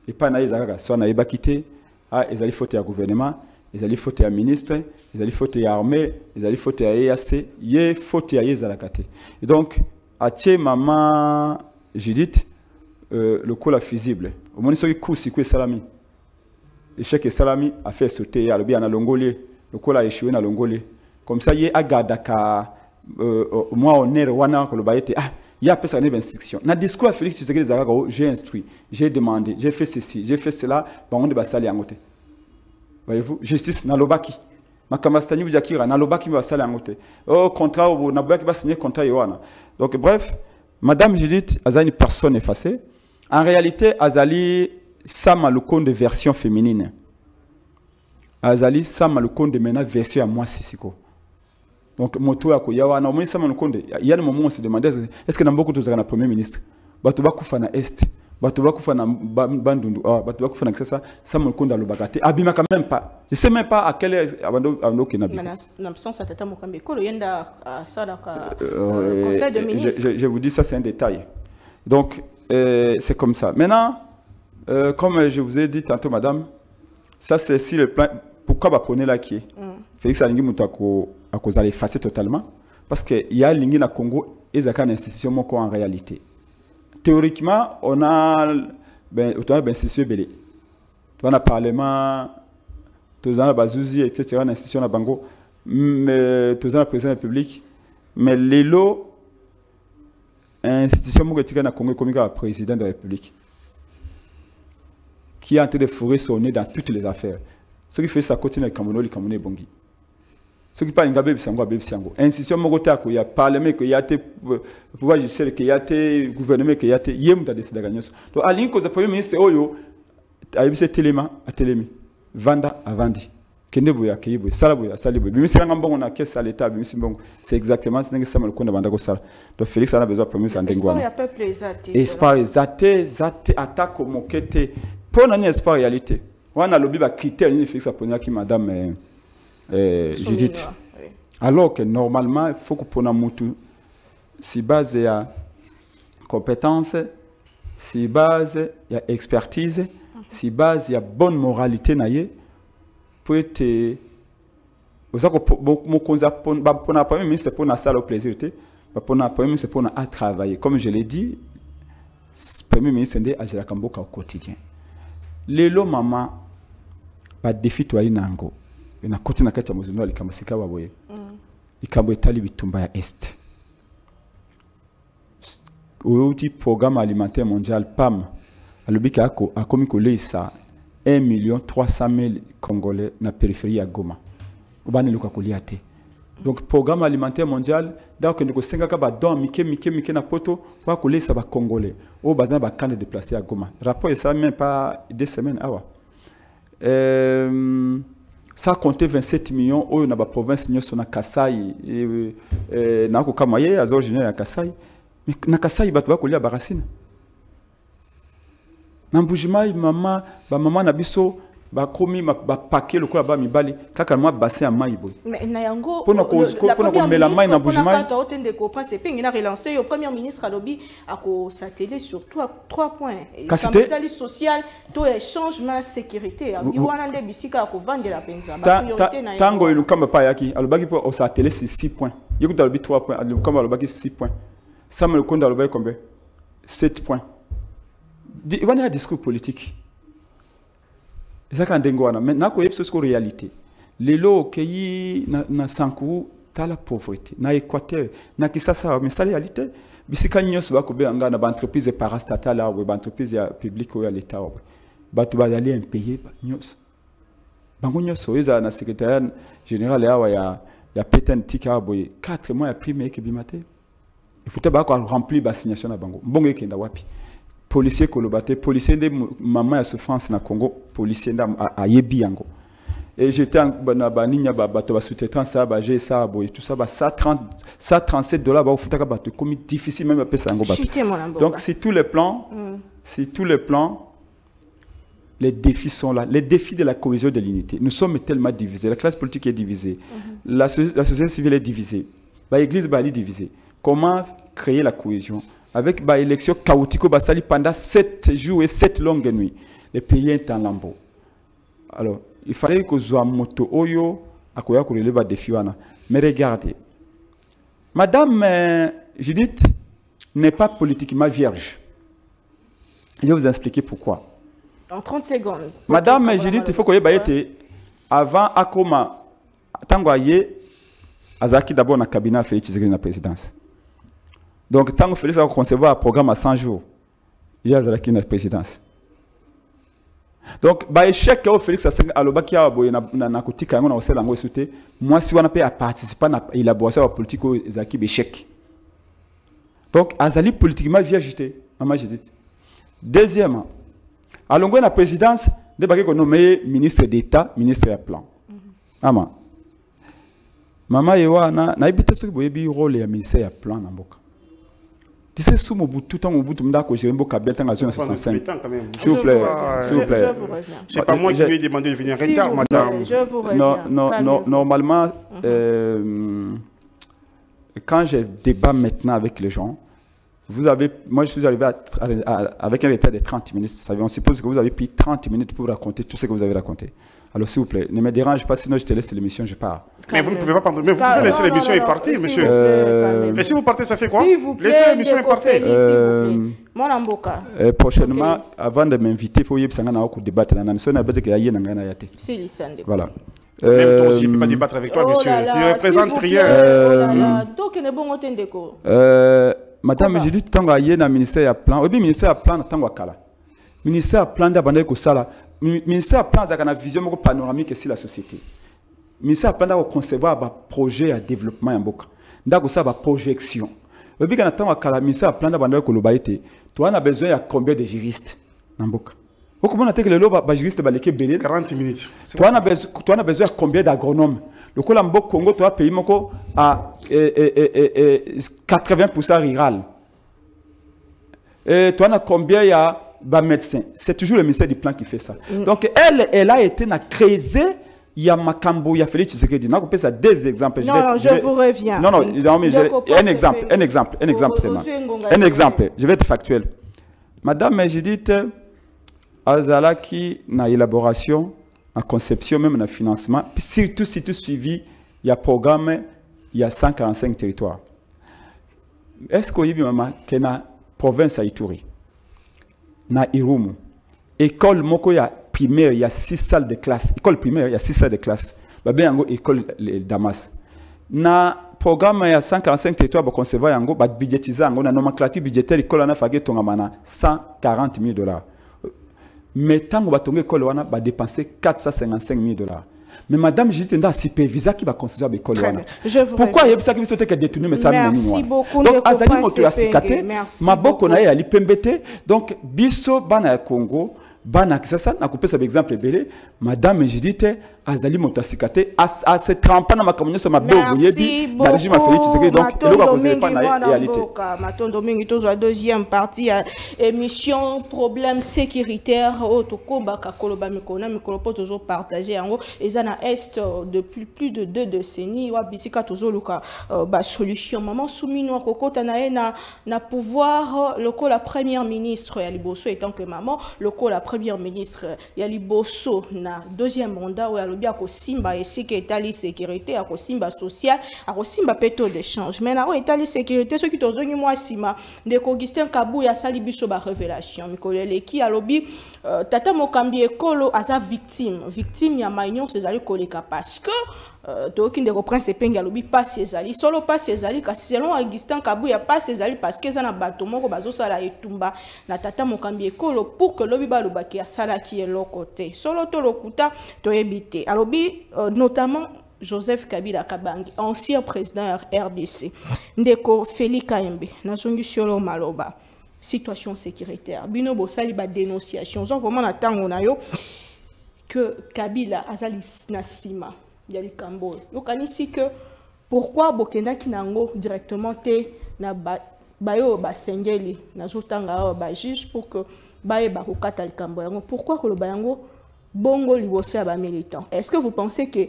Et pas naïza soit naïba quitté, ils allaient faute à gouvernement, ils allaient faute à ministre, ils allaient faute à armée, ils allaient faute à EAC, ils faute à Yezalakate. Et donc, à Tché maman Judith, le coup la fusible. Au moins, il coup si salami. Et chaque salami a fait sauter à l'objet en Longolais. Le coup a échoué en Longolais. Comme ça, il y a Agadaka moi honneur wana ko ba été ah il y a pas ça instruction na discours à Félix Tshisekedi Zaka j'ai instruit j'ai demandé j'ai fait ceci j'ai fait cela bango de basali angote voyez-vous justice na lobaki makamastani bujakira na lobaki basali angote oh contrat na baki ba signer contrat yoana donc bref madame Judith azali personne effacée en réalité azali sama le compte de version féminine azali sama le compte de maintenant version à moi sisiko. Donc, moto ya koyawa na omoni sama nkonde. Il y a des moments où on se demandait est-ce que Namboko tozaka na premier ministre? Bato bakufa na est, bato bakufa na bandundu, bato bakufa na ça sama nkonde alobakate. Abima quand même pas. Je sais même pas à quelle heure abando kenabi. Na absence tata Mokambe ko yenda sala ka conseil de ministre. Je vous dis ça c'est un détail. Donc c'est comme ça. Maintenant comme je vous ai dit tantôt madame, ça c'est si le plan pourquoi ba prenez là qui est. Félix Alingi Moutako à cause d'aller effacer totalement parce que il y a l'ingé na Congo et ça une institution moko en réalité théoriquement on a institution belé on a parlement tous a bazuzi etc une institution na bango mais tous a président de la République mais lelo institution moko tika na Congo comme président de la République qui est en train de fourrer son nez dans toutes les affaires ce qui fait ça continue avec Cameroun Cameroun bongi. Ce qui parle d'Ingabé Bissango, Abé Bissango. Institution Mogota, il y a parlement, il y a des pouvoirs judiciaires, il y a des gouvernements, il y a des yéms dans des gagnos. Donc, à l'in cause le premier ministre, Oyo, a eu ce téléma, à télémi, Vanda à Vandi. Kendeboya, Kayboy, Salaboya, Saliboy. Mais si on a caisse à l'État, c'est exactement ce que ça me connaît Vanda Gossal. Donc, Félix a besoin de premier ministre en Dengouane. Espoir, Zate, attaque au moquette. Pour un espoir réalité. On a lobby à critère, il Félix a pris qui madame. Judith. Oui. Alors que normalement, il faut que pour nous, si base il y a compétence, si base il y a expertise, si base il y a bonne moralité naie, pour être pour ça que pour la première ministre c'est pour la salle au plaisir, pour la première ministre c'est pour à travailler. Comme je l'ai dit, le premier ministre c'est agir à Kamboka au quotidien. Les lots maman pas défi toi inango. Na koti na kati ya muzino alikamasika baboye ikambo etali bitumba ya est outil programme alimentaire mondial PAM alobika ako akomi koleisa 1,300,000 Congolais na périphérie ya Goma obane luka kolia te donc programme alimentaire mondial donc ndiko senga ka ba don mike na poto kwa koleisa ba Congolais o bazana ba kande déplacer à Goma rapport ça même pas 2 semaines awa ça comptait 27 millions au na ba province nyoso na Kasai na ko kama ye az originaire ya Kasai na Kasai batu ba kolia barasina na mbujima mama na biso ba komi ba paquet le ko ba mibali kaka moi bassin à mai boy mais na yango pona ko mela mai na mbujima quand on de ko prince pingi na relancer au premier ministre alobi ako s'atteler sur 3 points capitalisme social to changement sécurité il wana nde bisika ko vendre la penza ba priorité na tango ilukamba pa yaki alobaki po o s'atteler sur 6 points yekuta alobi 3 points alukamba alobaki 6 points Samuel Konda alobaki combien 7 points il y a un discours politique. C'est ça qu'on a maintenant qu'on est sur réalité. Les lots qui na sankou ta la pauvreté, na Équateur, na qui ça mais ça réalité. Bisi kanyos ba ko be anga na entreprise parastatale ou entreprise publique ou à l'état. Ba tu ba aller un pays nyos. Bango nyos oza na secrétaire général ya pétain tika boy 4 mois après mais que bimate. Il faut pas remplir ba signation na bango. Bongo kenda wapi. Policier kolobate, policier de maman à souffrance na Congo, policier à yebi yango. Et j'étais en baninya bato ba sous-traitant ça ba j'ai ça boy tout ça ba ça $37 ba ofutaka bato comme difficile même appeler ça yango bato. Donc si tous les plans les défis sont là, les défis de la cohésion de l'unité. Nous sommes tellement divisés, la classe politique est divisée, la société civile est divisée, l'église est divisée. Comment créer la cohésion? Avec une élection chaotique pendant 7 jours et 7 longues nuits. Le pays est en lambeau. Alors, il fallait que soit moto oyo akoya ko releva défi wana. Mais regardez. Madame Judith n'est pas politiquement vierge. Je vais vous expliquer pourquoi. En 30 secondes. Madame Judith, il faut que vous ayez avant akoma tango aye Azaki d'abord dans le cabinet Félix Tshisekedi na présidence. Donc tant que Félix a concevoir un programme à 100 jours, il y a Azaki na présidence. Donc bah échec au Félix a l'obaki a boye na kotika ngo na osela ngo esute, moi si on a participer à l'élaboration de la politique au Azaki échec. Donc Azali politiquement vient agité, maman j'ai dit. Deuxièmement, à l'ongwe la présidence, de baki qu'on nommé ministre d'État, ministre à plan. Ama. Maman yewa na ibite soki boyebi rôle ya ministère ya plan na mboka. Tu sais sous Mobutu tant Mobutu m'dako gérer mboka bien tant à zone 65. S'il vous plaît, s'il vous plaît. C'est pas moi qui lui ai demandé de venir retard, madame. Je vous reviens. Non, normalement quand je débat maintenant avec les gens, moi je suis arrivé avec un retard de 30 minutes. On suppose que vous avez pris 30 minutes pour raconter tout ce que vous avez raconté. Alors s'il vous plaît, ne me dérange pas, sinon je te laisse l'émission, je pars. Mais vous ne pouvez pas prendre. Mais vous pouvez laisser l'émission et partir, monsieur. Et si vous partez, ça fait quoi? Laissez l'émission et partez. Prochainement, avant de m'inviter, il faut que débattre. Voilà. Même toi aussi, je ne peux pas débattre avec toi, monsieur. Tu ne représentes rien. Madame, j'ai dit que tu as un ministère à plan. Oui, ministère à plan, tu as un ministère à plan d'abandonner que ça. Ministère à plan, tu as une vision panoramique sur la société. Ministère à plan, tu as concevoir un projet de développement en Boka. Tu as une projection. Oui, quand tu as un ministère à plan d'abandonner que l'obéité, tu as besoin de combien de juristes en Boka? Comment on a que les juristes 40 minutes. Tu as besoin de combien d'agronomes? Le Congo, tu as payé à 80% rural. Et tu as combien il y a de médecins? C'est toujours le ministère du Plan qui fait ça. Donc, elle a été créée. Il y a Makambo, il y a Félix Tshisekedi. Non, ça deux exemples. Je vous reviens. Non, mais un exemple seulement. Un exemple, je vais être factuel. Madame, j'ai dit, Azalaki, na élaboration, en conception, même en financement, surtout si tu suivi, il y a programme, il y a 145 territoires. Est-ce qu'il y a une province à Ituri, na Irumu, école moko ya primaire, il y a 6 salles de classe. École primaire, il y a 6 salles de classe. Babé école Damas. Na programme il y a 145 territoires pour concevoir yango, ba budgétiser yango na nomenclature budgétaire école na fagé tongamana 140 000 $. Mais tant que vous avez dépensé 455 000 $. Mais madame, je dis que c'est superviseur qui va construire l'école. Pourquoi il y a ça qui veut que détourner mes salles? Merci beaucoup. Donc, Azali Moto a cicatrisé. Maboko na ali pembete. Donc, biso bana Congo, bana kisasa na coupé ça exemple belé. Madame, je dis que Azali Moto a cicatrisé. À se tremper dans ma communauté, ma belle merci beaucoup. Régime a Félix Tshisekedi. Donc, il doit poser pas na réalité. Maton Domingue, la deuxième partie émission problème sécuritaire au Tokomba Kakoloba Mikona Mikolopo toujours partagé en haut et ça na est depuis plus de 2 décennies wa bisika toujours luka ba solution maman soumino kokota na pouvoir loko la première ministre ya liboso étant que maman loko la première ministre ya liboso na deuxième mandat où alobi akosimba esika etali sécurité akosimba social akosimba peto d'échange mais na o etali sécurité ceux qui tozongi moi sima de Augustin Kabuya sali biso ba révélation mikolele ki alobi tata mokambi ekolo aza victime ya maignon cezali koleka parce que toki ndeko prince pengi alobi passe ezali solo passe ezali kasi selon Augustin Kabuya passe ezali parce que ça na bato moko bazo sala etumba na tata mokambi ekolo pour que lobi ba lobaki asala ki eloko te solo to lokuta to ebite alobi notamment Joseph Kabila Kabangi, ancien président RDC, Ndeko Félix Kaembe, Nazongi Siolo Maloba, situation sécuritaire, Bino Bosali ba dénonciation, donc vraiment attend yo que Kabila azali nasima yali kambo. Yo kanisi que pourquoi Bokenda kinango directement te na bayo ba sengeli nazotanga ba juge pour que baye ba kokata likambo yango. Pourquoi ko lo bayango bongo liboso ya ba militant? Est-ce que vous pensez que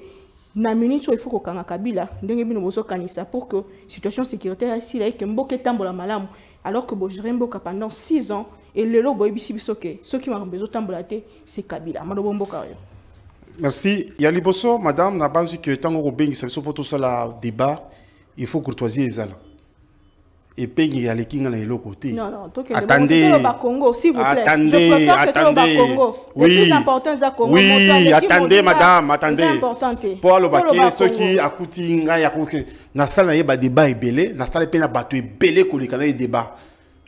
na minute il faut que Kabila ndenge bino bozo kanisa pour que situation sécuritaire ici là que mboke tambola malamu alors que bojere mboka pendant 6 ans et le lo boy bisi bisoke ceux qui m'ont besoin tambola te c'est Kabila malobo mboka yo. Merci. Il y a liboso madame na base que tango bengi ça pour tout ça la débat il faut courtoisie ezala et puis à l'équinga na l'autre côté. Non, attendez. Congo, s'il vous plaît. Attendez, attendez. Oui. Le plus important, c'est Congo. Oui, attendez, madame, attendez. C'est important. Pour le baquet, ceux qui a coûté na salle na débat belé, na salle pe na bato belé ko le canal débat.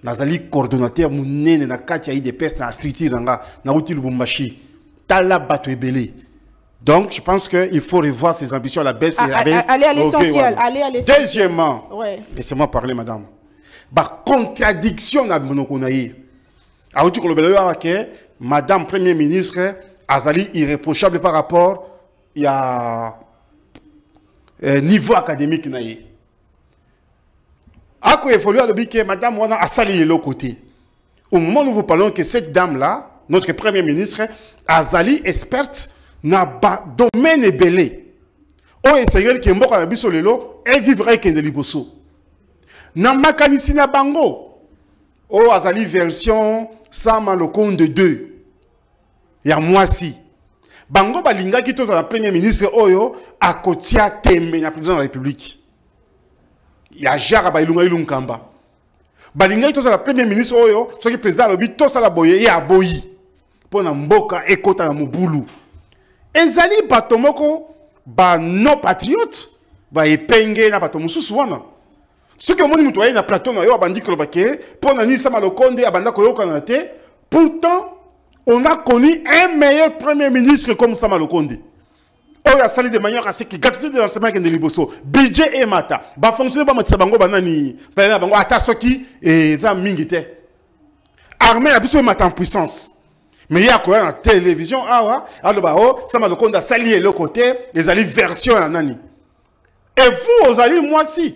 Nazali coordonnateur munene na kati ya des pestes na street nga na outil Lubumbashi. Tala bato belé. Donc, je pense qu'il faut revoir ses ambitions à la baisse. Allez à l'essentiel. Deuxièmement, laissez-moi parler, madame. Contradiction na monokonaï. Aouti kolobelo que madame Premier ministre Azali irréprochable par rapport à niveau académique naïe. Ako évolue à l'objet que madame wana a sali l'autre côté. Au moment où nous vous parlons que cette dame là, notre Premier ministre Azali experte na domaine belé. O essayel ki mboka na biso lelo et vivrait que de liboso. Na makanisi na bango. O azali version Sama Lokonde 2. Ya mwasi. Bango balinga ki to la Premier ministre oyo akotia tembe na président de la République. Ya jara ba ilunga ilunkamba. Balinga ki to la Premier ministre oyo soki président lobi to sala boye ya boyi. Pona mboka ekota na mubulu. Ezali batomoko ba no patriote ba epenge na batomususu wana. Ce que moni mutu na plateau na yo abandi ko lobake pona ni Sama Lokonde abanda ko yokana te. Pourtant on a connu un meilleur premier ministre comme Sama Lokonde. On a sali de manière à ce que gratuité de l'enseignement de liboso budget et mata ba fonctionner ba matisa bango banani ça na bango ata soki et za mingite armée a biso mata en puissance. Mais il y a quoi la télévision, Sama Lokonde a sali le côté, les alliés version à nani. Et vous, aux alliés, moi si.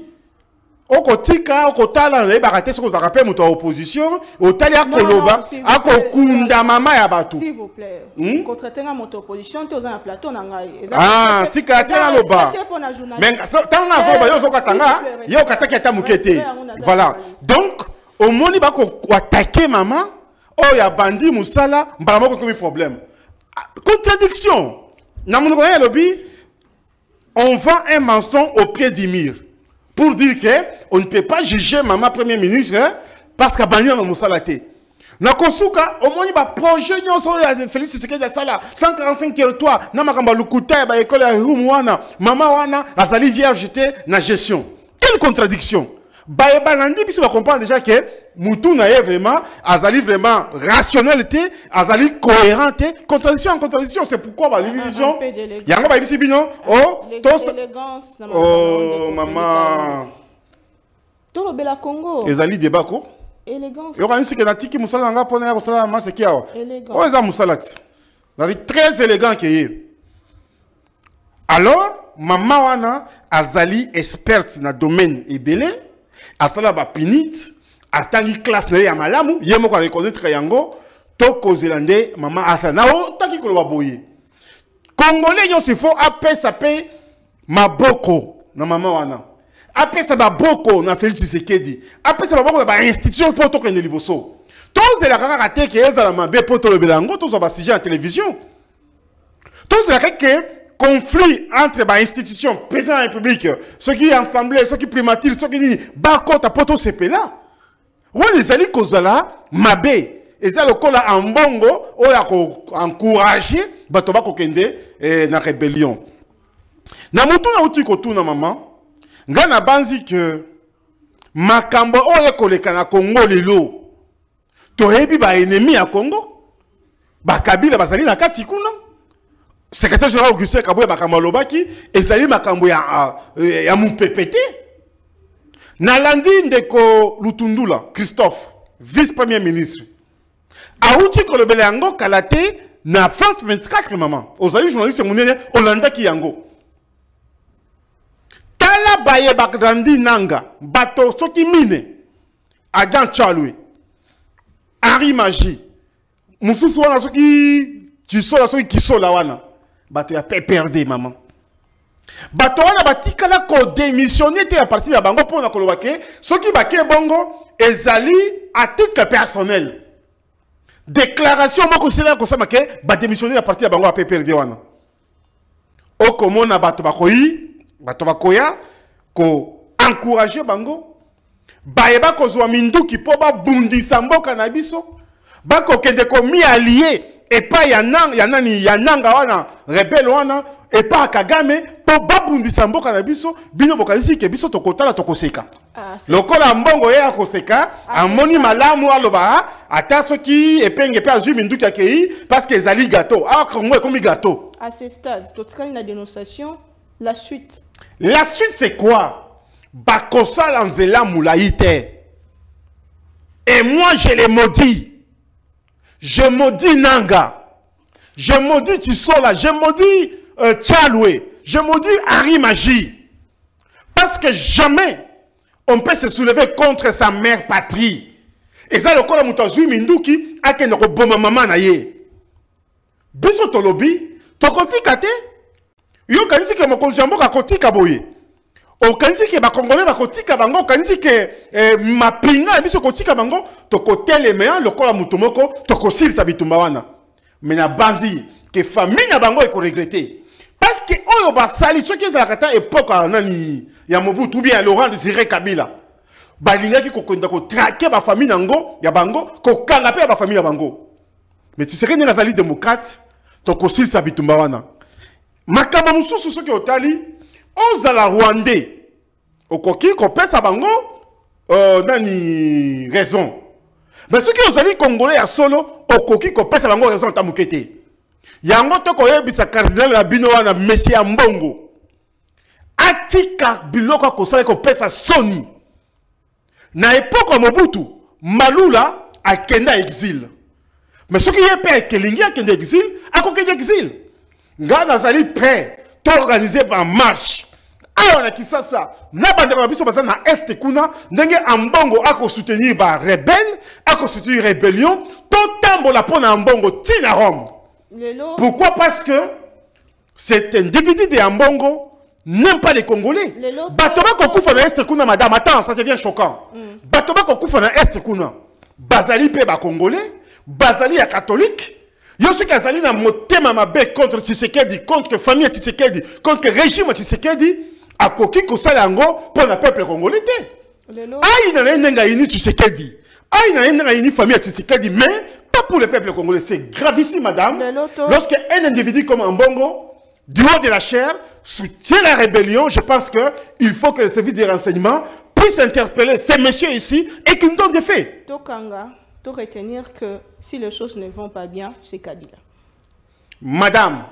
Au côté, au côté, on a baraté ce qu'on a rappelé notre opposition, au tali à Koloba, à Kokunda Mama ya Batu. S'il vous plaît, contre notre opposition, tu es un plateau. Ah, tika, tika, loba. Mais tant que vous avez voilà. Donc, au moment où vous attaquez maman, oh, ya bandi musala, mbalamoko comme problème. Contradiction. On vend un mensonge au pied du mur pour dire que on ne peut pas juger maman Premier ministre parce qu'à bandi on musala te. Na kosuka au moins ba projet nyonso ya Félix Tshisekedi sala 145 territoires na makamba lukuta ba école ya Rumwana maman wana azali vierge te na gestion. Quelle contradiction. Baebalandi puisque on comprend déjà que Moutouna est vraiment azali vraiment rationalité, azali cohérente, contradiction en contradiction, c'est pourquoi la division yanga ba bisi bino oh élégance oh maman to lobela Congo ezali débat ko élégance yo kanisi ke natiki musala nga pona ya kosala ma c'est qui awa oh eza musalati c'est très élégant que est. Alors maman wana azali experte na domaine ebele asala ba pinite atangi classe na ya malamu yemo ko reconnaître yango to kozelande maman asana o taki ko ba boye congolais yo se faut apesa pe maboko na maman wana apesa ba boko na Félix Tshisekedi apesa ba boko ba institution pour to kende liboso tous de la kaka te ke ezala mabe pour to le belango to so ba sujet en télévision tous de la kaka conflit entre les institutions, président de la République, ceux qui assemblés, ceux qui primatirent, ceux qui disent Bakota Poto Sepela. Ou les alliés Kozala, Mabé, et ça le col en bongo, ou a encouragé, Batoba Kokende, na rébellion. Na moutou na outi kotou na maman, ngana banzi que Makambo oye koleka na Congo lelo, tohebi ba ennemi à Congo, ba Kabila basali na kati kuna. Secrétaire général Augustin Kabouya Makambo Lobaki et Sali Makambo ya Moupépété. Nalandi Ndeko Lutundula, Christophe, vice-premier ministre. Aouti Kolobele Yango Kalate na France 24 maman. Ozali journaliste mounene Olanda ki yango. Tala baye bakdandi nanga bato soki mine Adan Chalwe. Henri Magie. Mususu wana soki Chisola soki Kisola wana. Bato ya perdu maman. Bato wana batikala ko démissionner te à partir de bango pour na kolobake soki baké bongo ezali à titre personnel. Déclaration moko sela ko sama ke ba démissionner à partir de bango a perdu wana. O komona bato bakoyi, bato bakoya ko encourager bango. bayeba kozwa minduki po babundisa mboka na biso bakokende komi allié epa ya nanga wana rebelle wana epa Kagame po babundisa mboka na biso bino bokanisi ke biso tokotala tokoseka lokola mbongo ye akoseka amoni malamu aloba ata soki epenge pe azwi minduki akei parce que ezali gâteau Congo ekomi gâteau. À ce stade totikali na dénonciation la suite c'est quoi? Bakosala nzela mulaïte. Et moi je les maudis. Je maudis Nanga. Je maudis Tissola. Je maudis Tchaloué. Je maudis Harry Magie. Parce que jamais on peut se soulever contre sa mère patrie. Et ça, le coup, la moutazui minduki, a ken ko boma mama na ye. Biso tolobi, tokotika te. Yo kanisi ke moko jambo ka kotika boye. O kanisi ke ba congolais ba kotika bango, kanisi ke mapinga biso kotika bango, tokotelemea le coup la mutomoko, tokosil sa bitumba wana. Mais na bazi que famille na bango e ko regretter. Parce que oyo basali ceux qui za kata époque nani ya Mobutu bien Laurent Désiré Kabila. Balingaki ko konda ko traquer ba famille nango ya bango ko kanga pe ba famille ya bango. Mais tu sais que ngazali démocrate to ko sil sa bitumba wana. Makama mususu soki otali ozala rwandais. Okoki ko pesa bango nani raison. Mais ceux qui ozali congolais ya solo okoki ko pesa bango raison tamukete. Yango to koyebisa cardinal la bino wana monsieur Mbongo atika biloko kosala ko pesa soni na époque Mobutu Malula akenda exil mais ce qui est père kelingi akenda exil akokenda exil nga nazali prêt to organiser par marche ayo na Kisasa na bande ba biso bazana est kuna ndenge Mbongo ako soutenir ba rebelle ako soutenir rébellion to tambola pona Mbongo tina Rome. Pourquoi? Parce que cet individu de Mbongo n'aime pas les Congolais. Batoba kokufa na est kuna madame, attends, ça devient choquant. Batoba kokufa na est kuna. Bazali pe ba Congolais, bazali ya catholique. Yo ce kazali na motema mabe contre Tshisekedi, contre famille Tshisekedi, contre régime Tshisekedi, akoki kosala ngo pour le peuple congolais. Aïe na nenga ini Tshisekedi. Aïe na nenga ini famille Tshisekedi, mais pas pour le peuple congolais. C'est gravissime, madame. Lorsque un individu comme Mbongo, du haut de la chair, soutient la rébellion, je pense qu'il faut que le service de renseignement puisse interpeller ces messieurs ici et qu'ils nous donnent des faits. Tokanga, de retenir que si les choses ne vont pas bien, c'est Kabila. Madame,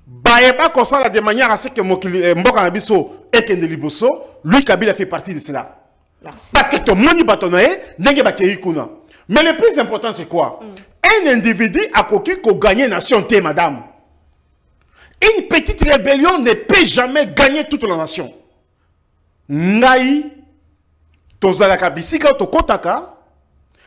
Baeba Kosala de manière à ce que Mboka Nabiso et Kendeliboso, lui Kabila fait partie de cela. Merci. Parce que tout le monde batonaye, n'enge bakei kuna. Mais le plus important, c'est quoi? Un individu a coquille qu'on gagne nation, madame. Une petite rébellion ne peut jamais gagner toute la nation. Ngai, tozalaka bisika tokotaka,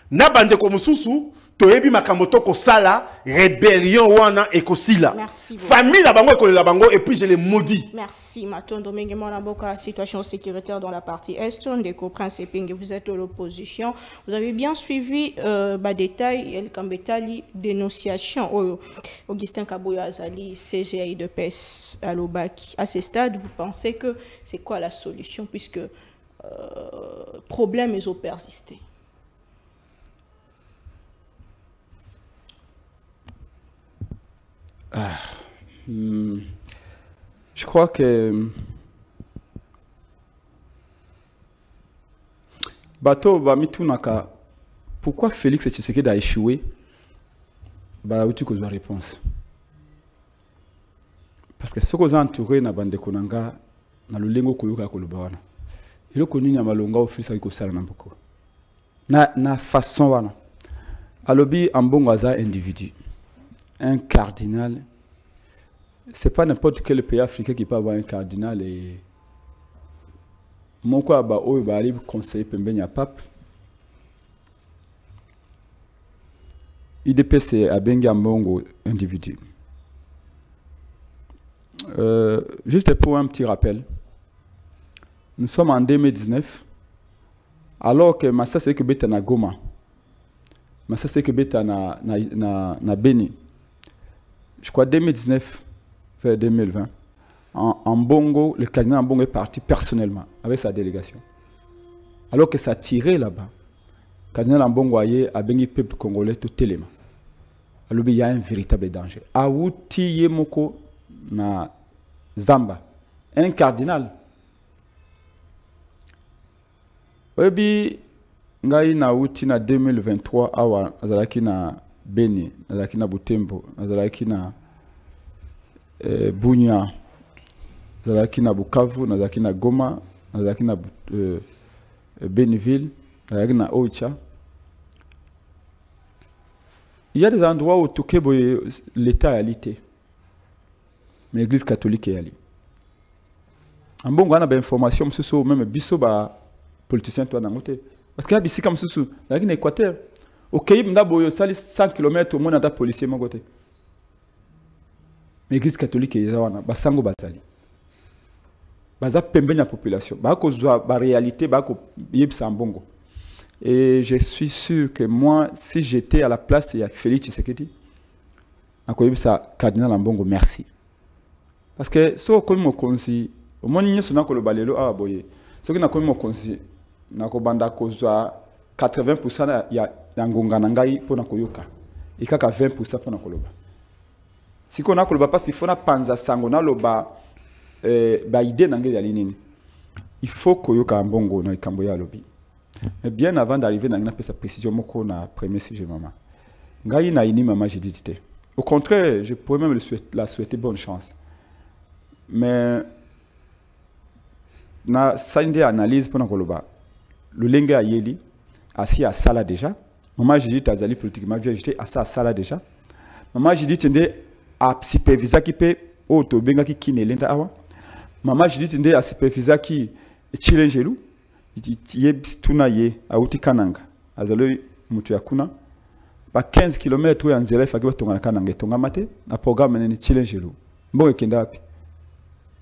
na bande komususu, toyebi makamoto kosala, rébellion wana ekosila. Merci. Famille la bango ekole la bango et puis je les maudis. Merci. Matondo Mengemon Naboka, situation sécuritaire dans la partie Est. Ndeko Prince Epenge, vous êtes de l'opposition. Vous avez bien suivi détail El Kambetali, dénonciation. Augustin Kaboyo Azali, CGI de PES à l'Obaki. À ce stade, vous pensez que c'est quoi la solution puisque problème ils ont persisté? Je crois que Bato Bamitunaka, pourquoi Félix Tshisekedi a échoué? Bah, où tu as la réponse? Parce que ce qu'on a entouré na bande konanga na lulengo koyoka kolobawana. Il est connu na malonga au fils avec osala na mboko. Na façon wana. Alobi Mbongo aza individu. Un cardinal, c'est pas n'importe quel pays africain qui peut avoir un cardinal et mon quoi bah oh bah aller conseiller pembeni à pape. IDP c'est Abenga Mbongo individu. Juste pour un petit rappel, nous sommes en 2019 alors que Massa c'est que beta na Goma, Massa c'est que beta na Beni. Je crois 2019 vers 2020, en Mbongo, le cardinal Mbongo est parti personnellement avec sa délégation. alors que ça tirait là-bas. Cardinal Ambongo aye a bengi peuple congolais tout élément. Alors il y a un véritable danger. Aouti yemoko na Zamba, un cardinal. Obi ngai na outi na 2023 awa azalaki na Beni, azalaki na Butembo, azalaki na Bunia, azalaki na Bukavu, azalaki na Goma, azalaki na Beniville, azalaki na Oicha. Il y a des endroits où l'État est alité. Mais l'Église catholique est allée. En bon, on a des informations, même biso ba politicien toi nangote. Parce qu'il y a ici comme sous, là en Équateur, au Caïb n'abo sali 100 km au moins dans policier mon côté. Mais l'Église catholique est là, basango basali. Baza pembe na population, ba ko zwa ba réalité ba ko yebsa mbongo. Et je suis sûr que moi, si j'étais à la place, il y a Félix Tshisekedi, ça cardinal Ambongo, merci. Parce que si on a consi, au moins nous sommes le balelo ah boye. Si on a consi, na ko banda ko 80% ya ngonga nangai pour na koyoka. Et kaka 20% pour na koloba. Si on a koloba parce qu'il faut na panza sango na loba ba idée nangai ya linini. Il faut koyoka Ambongo na ikamboya lobi. Mais bien avant d'arriver dans sa précision, je na premier sujet maman. Ngai na ini maman j'ai dit. Au contraire, je pourrais même la souhaiter bonne chance. Mais na sande analyse pour na koloba. Le lenga yeli assis à sala déjà. Maman j'ai dit azali politiquement j'étais à sala déjà. Maman j'ai dit tende a supervisa qui pe auto benga ki kinelenda awa. Maman j'ai dit tende a supervisa qui chilengelu. Tuna ye auti kananga azalo mutu ya kuna ba 15 km ya nzela ifaki batonga kananga tonga mate na programme nene chilengelu mbongo kenda wapi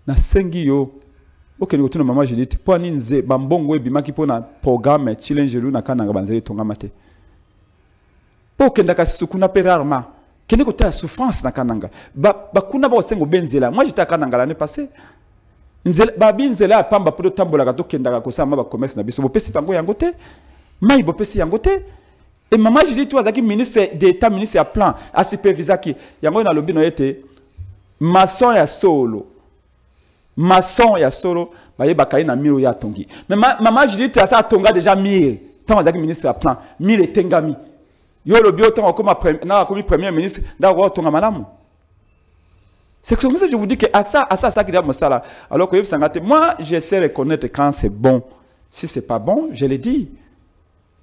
na sengi yo okeni kotuna mama Judith po ninze ba mbongo ebimaki po na programme chilengelu na kananga banzeli tonga mate po kenda kasi kuna pe rarement kende kota souffrance na kananga ba kuna ba osengo benzela moi j'étais à kananga l'année passée babi nzela pamba pour tambola ka tokendaka kosama ba commerce na biso bopesi pango yango te mai bopesi yango te et maman je dis toi azaki ministre d'état ministre ya plan a supervisaki yango na lobi no yete maçon ya solo ba yeba kai na miro ya tongi mais maman je dis tu asa tonga déjà mire tant azaki ministre ya plan mire tengami yo lobi autant comme premier ministre da tonga malamu. C'est comme ça que je vous dis que à ça qui doit me ça. Alors que moi, j'essaie de reconnaître quand c'est bon. Si c'est pas bon, je l'ai dit.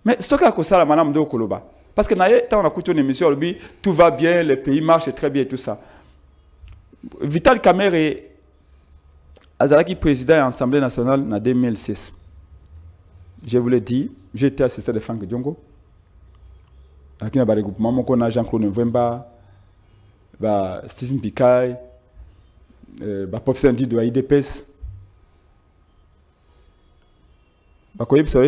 Mais ce que ça, madame de Koloba. Parce que on a écouté une émission, tout va bien, le pays marche très bien et tout ça. Vital Kamerhe, Azalaki président de l'Assemblée nationale en 2006. Je vous l'ai dit, j'étais assistant de Franck Diongo. Avec un regroupement, on a Jean-Claude Nwemba, Stephen Pikai, professeur Ndi de l'IDPS.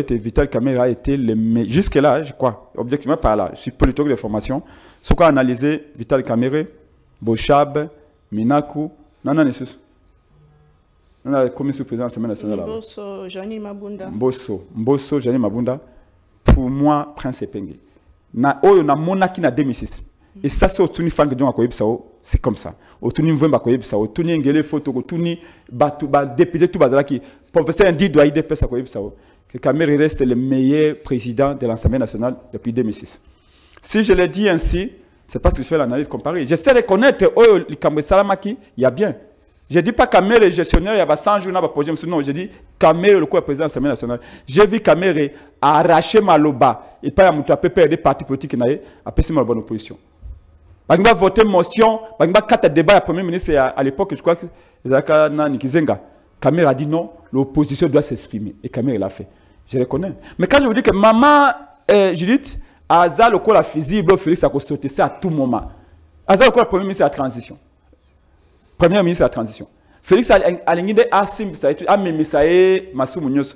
Vital Kamerhe a été le meilleur. Jusque-là, je crois, objectivement par là, je suis politologue de formation. Ce qu'on a analysé, Vital Kamerhe, Bochab, Minaku, Nana Nessus. On a commis sous président de l'Assemblée nationale. Mbosso, Jani Mabunda. Mbosso, Jani Mabunda. Pour moi, Prince Epenge. Na monaki na 2006. Et ça, c'est au Tuni Franck Diongo c'est comme ça. Au Tuni Mvemba Koyebsa, au Tuni Ngele Photo, au Tuni député tout bazalaki. Professeur Ndi doit IDPS à Koyebsa. Que Kamerhe reste le meilleur président de l'Assemblée nationale depuis 2006. Si je l'ai dit ainsi, c'est parce que je fais l'analyse comparée. J'essaie de connaître le Kambe Salamaki, il y a bien. Je ne dis pas Kamerhe gestionnaire, il y a 100 jours, non, je dis Kamerhe le président de l'Assemblée nationale. J'ai vu Kamerhe arracher Maloba et pas à PPR des partis politiques qui a passé ma bonne opposition. Il a voté motion, il a 4 débats, le Premier ministre à l'époque, je crois que Kamerhe a dit non, l'opposition doit s'exprimer. Et Kamerhe l'a fait. Je le connais. Mais quand je vous dis que maman Judith, Aza le corps visible, Félix a sauté ça à tout moment. Aza le corps Premier ministre à la transition. Premier ministre à la transition. Félix a l'ingide Assim, a Memisae, Massou Mounios.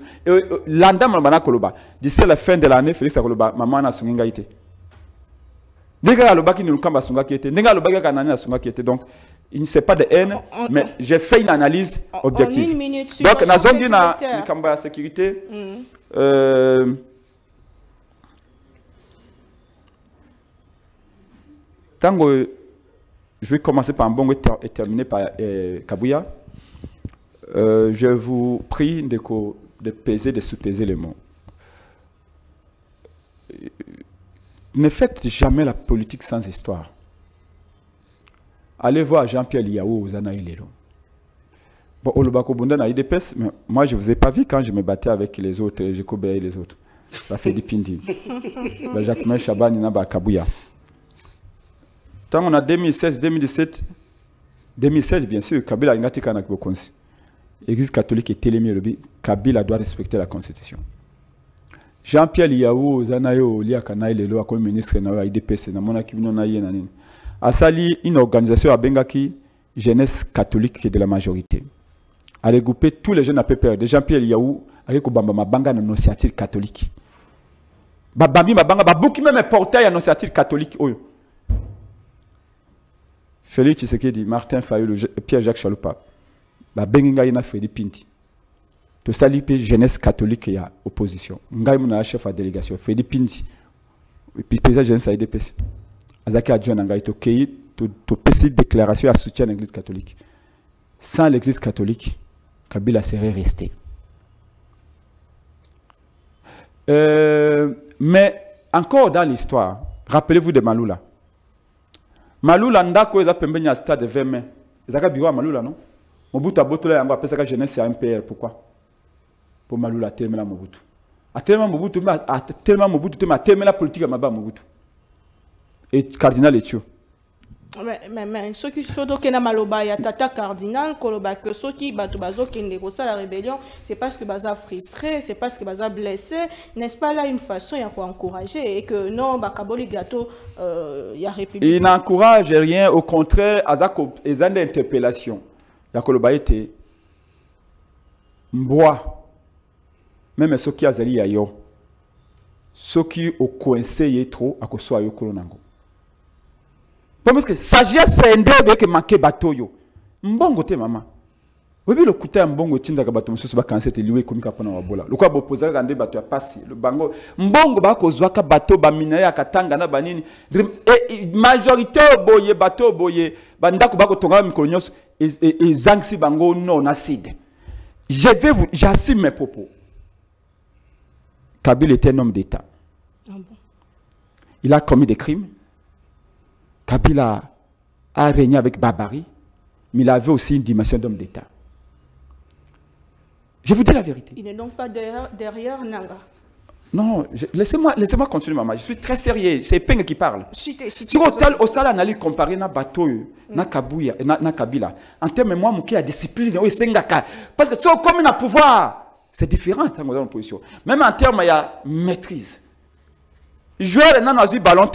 L'anda Malbana Koloba. D'ici la fin de l'année, Félix a Koloba, maman a son été. Nega le baki nous kamba sunga qui était. Nega le baki kanani sunga qui était. Donc il ne sait pas de haine, mais j'ai fait une analyse objective. Donc na zone na kamba sécurité. Tango, je vais commencer par Mbongo et terminer par Kabuya. Je vous prie de peser, de sous-peser les mots. Ne faites jamais la politique sans histoire. Allez voir Jean-Pierre Liaou, Zanaïlero. Bon, Olobako Bunda na IDPS, mais moi je ne vous ai pas vu quand je me battais avec les autres, les Jekobe et les autres. La Fedi Pindi. La Jacques Chaban, Naba Kabuya. Tant on a 2016, 2017, 2016 bien sûr, Kabila a ngati kana bokonsi. L'Église catholique est télémie, Kabila doit respecter la Constitution. Jean-Pierre Liaou, Zanayo, Lia Kanaï, Lelo, comme ministre na IDPS, na mona kibino na yé nanine. Asali une organisation à Bengaki, jeunesse catholique qui est de la majorité. A regroupé tous les jeunes à PPR, de Jean-Pierre Liaou, avec Obamba Mabanga, annonciature catholique. Babami Mabanga, Babouki même portail annonciature catholique. Félix Tshisekedi, Martin Fayulu, Pierre-Jacques Chaloupa, Benginga Yena Fedi Pinti. Tout ça, c'est jeunesse catholique et opposition. Ngaï Mouna, chef de délégation, Fedi Pinti. Et puis, paysage jeunesse à IDPS. Azaki Adjouen Ngaï, tu as déclaration à soutien de l'Église catholique. Sans l'Église catholique, Kabila serait resté. Mais encore dans l'histoire, rappelez-vous de Maloula. Maloula ndako eza pembeni à stade 20 mai. Ezaka biwa Maloula non? Mobutu abotola yango apesa ka jeunesse ya MPR, pourquoi? Pour Maloula temela Mobutu. A tellement Mobutu ma temela politique à maba Mobutu. Et cardinal Etio. Mais ceux qui sont donc na maloba ya tata cardinal koloba que ceux qui batubazo qui négocient la rébellion, c'est parce que baza frustré, c'est parce que baza blessé, n'est-ce pas là une façon ya quoi encourager et que non bakaboli gâteau ya république. Il n'encourage rien, au contraire azako ezande interpellation. Ya koloba été mboa même ceux qui azali ya yo. Ceux qui au coincé trop à ko so ayo kolonango. Parce que sagesse c'est un début qui manque bateau yo. Mbongo te maman. Oui le kuta mbongo tinda ka bateau mususu ba kanse te liwe komika pona wabola. Le kwa bopoza ka nde bateau ya pasi. Le bango mbongo ba ko zwa ka bateau ba minere ya katanga na banini. Majorité boye bateau boye bandako ba ko tonga mikolo nyos et zangsi bango non acide. J'assume mes propos. Kabila était un homme d'État. Ah bon? Il a commis des crimes. Kabila a régné avec barbarie, mais il avait aussi une dimension d'homme d'État. Je vous dis la vérité. Il n'est donc pas derrière Nanga. Non, laissez-moi continuer, maman. Je suis très sérieux. C'est Peng qui parle. Si au Sala, on a comparé na bateau, na Kabuya, na Kabila. En termes, moi, mon qui a discipline, parce que si on comme un pouvoir, c'est différent dans l'opposition. Même en termes, il y a maîtrise. Joueur n'a pas eu ballon,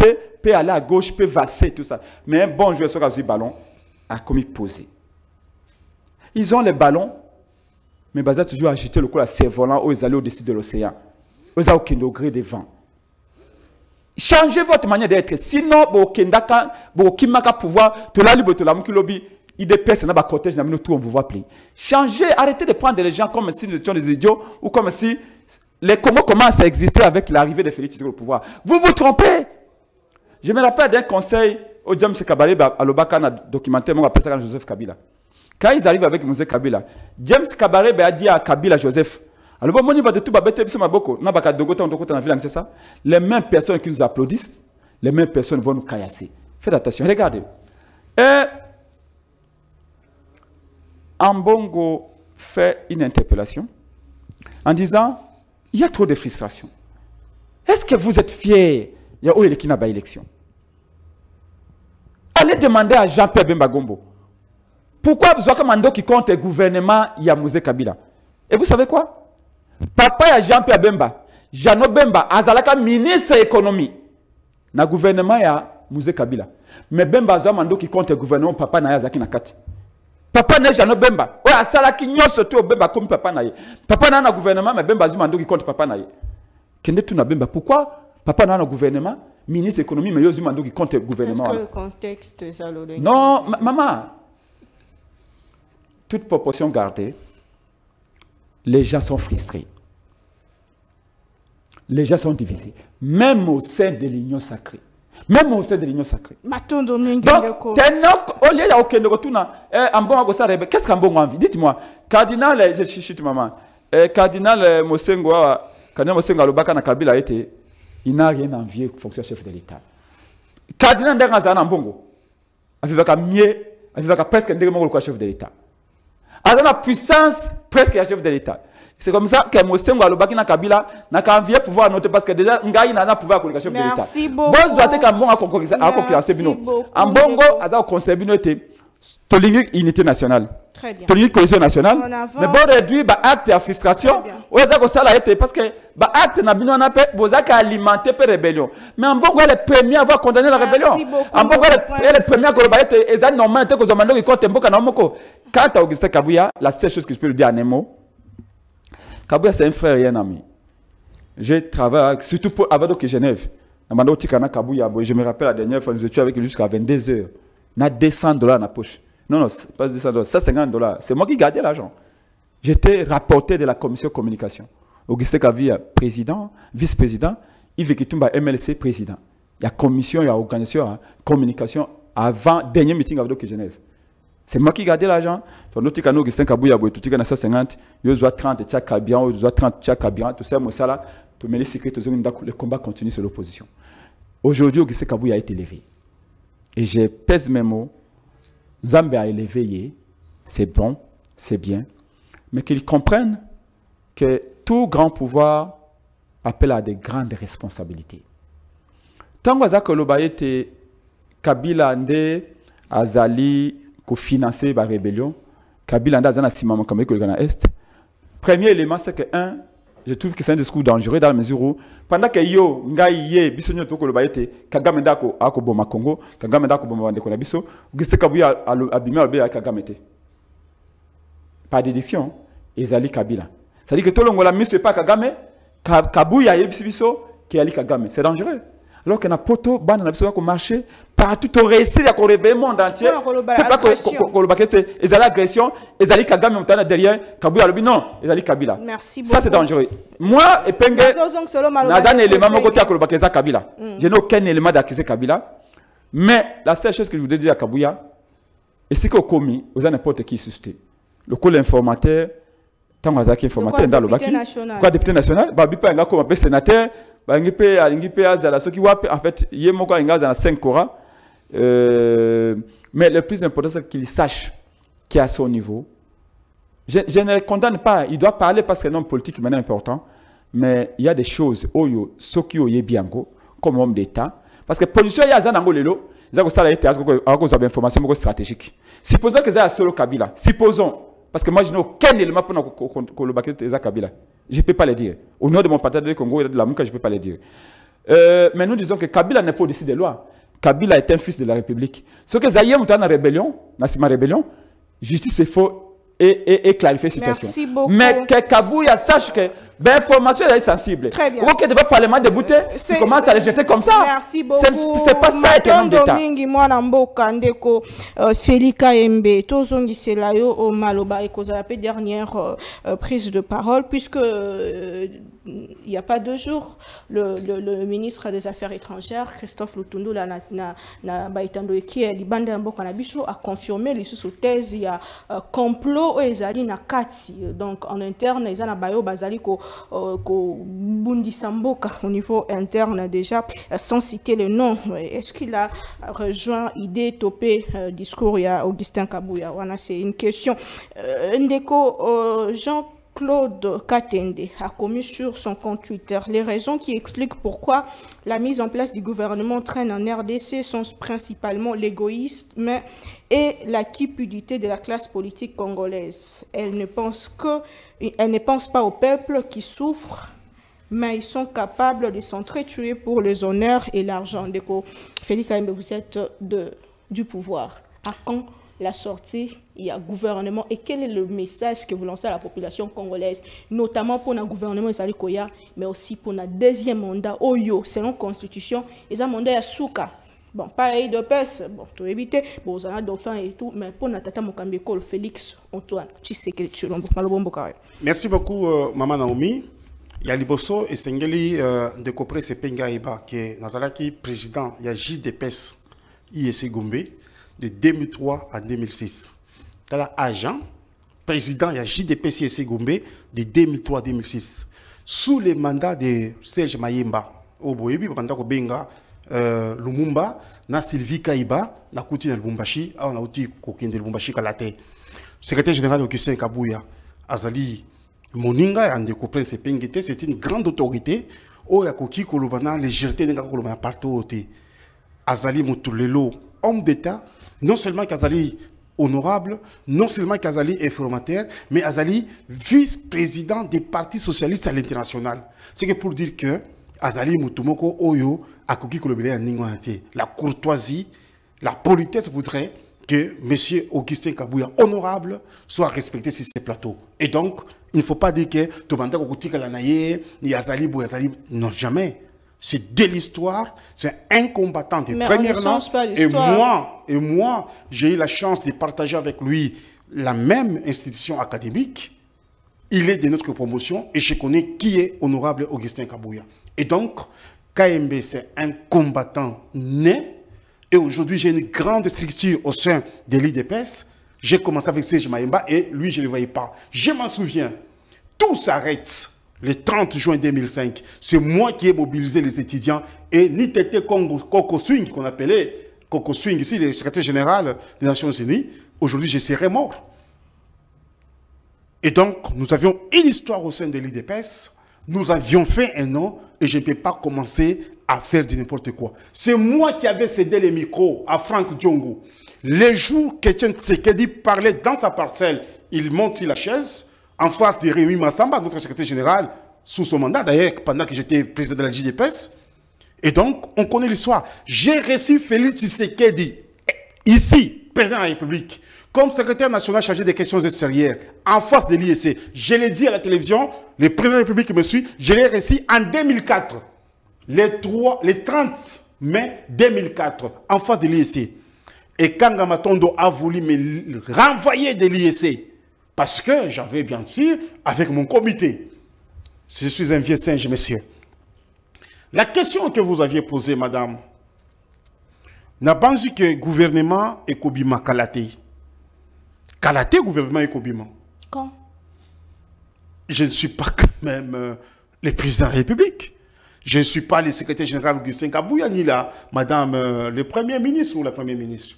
peut aller à gauche, peut valser, tout ça. Mais un bon joueur sur le ballon a commis poser. Ils ont les ballons, mais ils ont toujours agité le coup à ces volants où ils allaient au-dessus de l'océan. Ils ont aucun degré de vent. Changez votre manière d'être. Sinon, vous kimaka pouvoir, tu l'as libre, tu l'as lobby, il dépasse, n'a pas cortège, n'a pas tout, on vous voit plus. Changez, arrêtez de prendre les gens comme si nous étions des idiots ou comme si les Congo commencent à exister avec l'arrivée de Félix Tshisekedi au pouvoir. Vous vous trompez. Je me rappelle d'un conseil au James Kabaré à l'Obaka, dans le documentaire, on appelle ça Joseph Kabila. Quand ils arrivent avec Moussé Kabila, James Kabaré a dit à Kabila Joseph, alors bon, les mêmes personnes qui nous applaudissent, les mêmes personnes vont nous caillasser. Faites attention, regardez. Et Ambongo fait une interpellation en disant, il y a trop de frustration. Est-ce que vous êtes fiers? Il y a où il y a élection. Allez demander à Jean-Pierre Bemba Gombo. Pourquoi vous avez demandé qui compte le gouvernement Yamouze Kabila? Et vous savez quoi? Papa ya Jean-Pierre Bemba, Jano Bemba, Azalaka ministre de l'économie. Na gouvernement ya Mouze Kabila. Mais Bemba a demandé qui compte le gouvernement papa na Yazaki Nakati. Papa na Jano Bemba. Ouais, Asalaki nyo surtout Bemba comme papa na ye. Papa na na gouvernement, mais Bemba a demandé qui compte papa na ye. Kende tu na Bemba. Pourquoi? Papa n'a pas gouvernement, ministre de l'économie, mais il y a qui compte le gouvernement. Est-ce que le contexte est ça? Non, maman. Toute proportion gardée, les gens sont frustrés. les gens sont divisés. Même au sein de l'union sacrée. Même au sein de l'union sacrée. Donc, au lieu de aucun retour, qu'est-ce qu'un bon envie? Dites-moi, cardinal, je chuchote maman, cardinal Mosengo, cardinal Mosengo Alobaka na Kabila était, il n'a rien envié au fonction chef de l'État. Cardinal Ndengazana Mbongo, avec presque un chef de l'État. Avec la puissance presque un chef de l'État. C'est comme ça que Mosengo Alobaki na Kabila n'a qu'à envier pouvoir noter parce que déjà Ngaï n'a pas pouvoir avec le chef de l'État. Merci beaucoup. Bon, doit être un bon à concurrencer bino. En bongo, à conseil bino était Tolingi unité nationale. Très bien. Tolingi cohésion nationale. Mais bon réduit ba acte à frustration. Ou est-ce que ça l'a été parce que ba acte na bino na pe bozaka alimenter per rébellion. Mais en bongo elle est première à avoir condamné la rébellion. En bongo elle est première que le baïte est normal que Zomando qui compte mboka na moko. Quant à Augustin Kabouya, la seule chose que je peux lui dire en un mot, Kabouya c'est un frère et un ami. J'ai travaillé surtout pour Avadoki Genève. Je me rappelle la dernière fois, nous étions avec lui jusqu'à 22 h. On a $200 dans la poche. Non, non, pas $200, $150. C'est moi qui gardais l'argent. J'étais rapporteur de la commission communication. Augustin Kabouya, président, vice-président. Yves Kitumba, MLC, président. Il y a commission, il y a organisation, communication avant le dernier meeting avec Avadoki Genève. C'est moi qui gardais l'argent. Nous avons Augustin Kabouya, tout le monde 150, il y a 30 tchak Kabian, il y a 30 tchak Kabian, tout ça, là, tout le secret, le combat continue sur l'opposition. Aujourd'hui, Augustin Kabouya a été élevé. Et je pèse mes mots. Zambé a élevé, c'est bon, c'est bien. Mais qu'ils comprennent que tout grand pouvoir appelle à des grandes responsabilités. Tant que Kabila Nde, Azali, pour financer la rébellion, Kabila Nde Azana Simama comme le Ghana Est. Premier élément, c'est que, je trouve que c'est un discours dangereux dans la mesure où, pendant que yo, ngaïe, bisonyo toko le baïete, Kagame Ndako ako boma Congo, Kagame Ndako boma Wandeko na biso, Augustin Kabouya abimé albe à Kagame te. Par déduction, Ezali Kabila. C'est-à-dire que tout le monde la mise pas Kagame, Kabouya yebisi biso, qui ali Kagame. C'est dangereux. Alors qu'on a poto, ban na biso ko marché, partout on réussit à réveiller le monde entier. Ezali agression, Ezali Kagame on derrière, Kabouya albi non, Ezali Kabila. Merci beaucoup. Ça c'est dangereux. Moi et Penge, Nazan élément mon côté à Kolobakeza Kabila. Je n'ai aucun élément d'accuser Kabila. Mais la seule chose que je voudrais dire à Kabouya, et c'est qu'au commis, vous avez n'importe qui suscité. Le col informateur, tant que informateur dans le Baki. Quoi député national? Babi pas un comme sénateur. En fait, il y a dans 5 Cora. Mais le plus important, c'est qu'il sache qui est à son niveau. Je ne le condamne pas. Il doit parler parce que c'est un homme politique maintenant important. Mais il y a des choses, ceux qui ont bien comme homme d'État. Parce que la position, il y a un angolelo. Il y a une information stratégique. Supposons que c'est un solo Kabila. Supposons. Parce que moi, je n'ai aucun élément pour le baquet de Kabila. Je ne peux pas le dire. Au nom de mon parti de Congo et de la Mouka, je ne peux pas le dire. Mais nous disons que Kabila n'est pas au-dessus des lois. Kabila est un fils de la République. Ce que Zahir est en rébellion, Nassima rébellion, justice est faux et clarifier la situation. Merci beaucoup. Mais que Kabouya sache que l'information est sensible. Très bien. Ou que le Parlement débouté, tu commences à les jeter comme ça. Merci beaucoup. C'est pas ça être un homme d'État. Mingi mwana mboka ndeko Félika Embe tozongi selayo au maloba et kozala pe dernière prise de parole puisque il n'y a pas 2 jours le ministre des Affaires étrangères Christophe Lutundu na baitando qui est libanda mboka na biso a confirmé les sous thèse il y a complot ezali na kati donc en interne ezana bayo bazali ko bundisa mboka au niveau interne déjà sans citer le nom. Est-ce qu'il a rejoint idée topé discours il y a Augustin Kabouya? Voilà, c'est une question. Ndeko Jean-Claude Katende a commis sur son compte Twitter les raisons qui expliquent pourquoi la mise en place du gouvernement traîne en RDC sont principalement l'égoïsme et la cupidité de la classe politique congolaise. Elle ne pense pas au peuple qui souffre, mais ils sont capables de s'entretuer pour les honneurs et l'argent. Félix Kaimbe, vous êtes du pouvoir. À quand la sortie, il y a gouvernement et quel est le message que vous lancez à la population congolaise, notamment pour le gouvernement Ezali Koya, mais aussi pour le deuxième mandat, Oyo, selon la Constitution, et un mandat à Souka. Bon, pareil de pèse, bon, tout éviter, bon, on a dauphin et tout, mais pour Natata Mokambeko, Félix Antoine, tu sais que tu l'as. Merci beaucoup, Maman Naomi. Il y a Liboso et Sengeli de Kopre Sepenga Eba, qui est Nazalaki président, il y a JDPS IEC Gombe, de 2003 à 2006. Dans la agent, président, il y a JDPS IEC Gombe, de 2003 à 2006. Sous le mandat de Serge Mayemba, Oboyebi, pendant que Benga, Lumumba, na Sylvie Kaiba, na Kouti na Lubumbashi, na Kouti Kokinde Lubumbashi Kalate. Secrétaire général Augustin Kabouya, Azali Moninga, Ande Kopre Sepengete, c'est une grande autorité. O Yakoki Kolobana, légèreté de Kolobana partout. Azali Moutulelo, homme d'État, non seulement qu'Azali honorable, non seulement qu'Azali informateur, mais Azali vice-président des partis socialistes à l'international. C'est que pour dire que Azali Moutumoko Oyo, Akoki Kolobele Ningwanté, la courtoisie, la politesse voudrait que M. Augustin Kabouya, honorable, soit respecté sur ces plateaux. Et donc, il ne faut pas dire que Tobanda Kokutika Lanaye, ni Azali Bouyazali, non, jamais. C'est de l'histoire, c'est un combattant de première nom. Et moi, j'ai eu la chance de partager avec lui la même institution académique. Il est de notre promotion et je connais qui est honorable Augustin Kabouya. Et donc, KMB, c'est un combattant né. Et aujourd'hui, j'ai une grande structure au sein de l'IDPS. J'ai commencé avec Serge Mayemba et lui, je ne le voyais pas. Je m'en souviens. Tout s'arrête le 30 juin 2005. C'est moi qui ai mobilisé les étudiants. Et Nitete Koko Swing, qu'on appelait Koko Swing, ici, le secrétaire général des Nations Unies, aujourd'hui, je serais mort. Et donc, nous avions une histoire au sein de l'IDPS. Nous avions fait un nom et je ne peux pas commencer à faire de n'importe quoi. C'est moi qui avais cédé les micros à Franck Diongo. Les jours qu'Etienne Tshisekedi parlait dans sa parcelle, il monte sur la chaise en face de Rémi Massamba, notre secrétaire général, sous son mandat d'ailleurs, pendant que j'étais président de la JDPS. Et donc, on connaît l'histoire. J'ai reçu Félix Tshisekedi, ici, président de la République, comme secrétaire national chargé des questions extérieures, en face de l'IEC. Je l'ai dit à la télévision, le président de la République me suit, je l'ai reçu en 2004, les 30 mai 2004, en face de l'IEC. Et quand Gamatondo a voulu me renvoyer de l'IEC, parce que j'avais bien sûr, avec mon comité, je suis un vieux singe, monsieur. La question que vous aviez posée, madame, n'a pas dit que le gouvernement est Kobima Kalate. Kalate, gouvernement est Kobima. Quand? Je ne suis pas quand même le président de la République. Je ne suis pas le secrétaire général Augustin Kabouya, ni la madame le premier ministre ou la première ministre.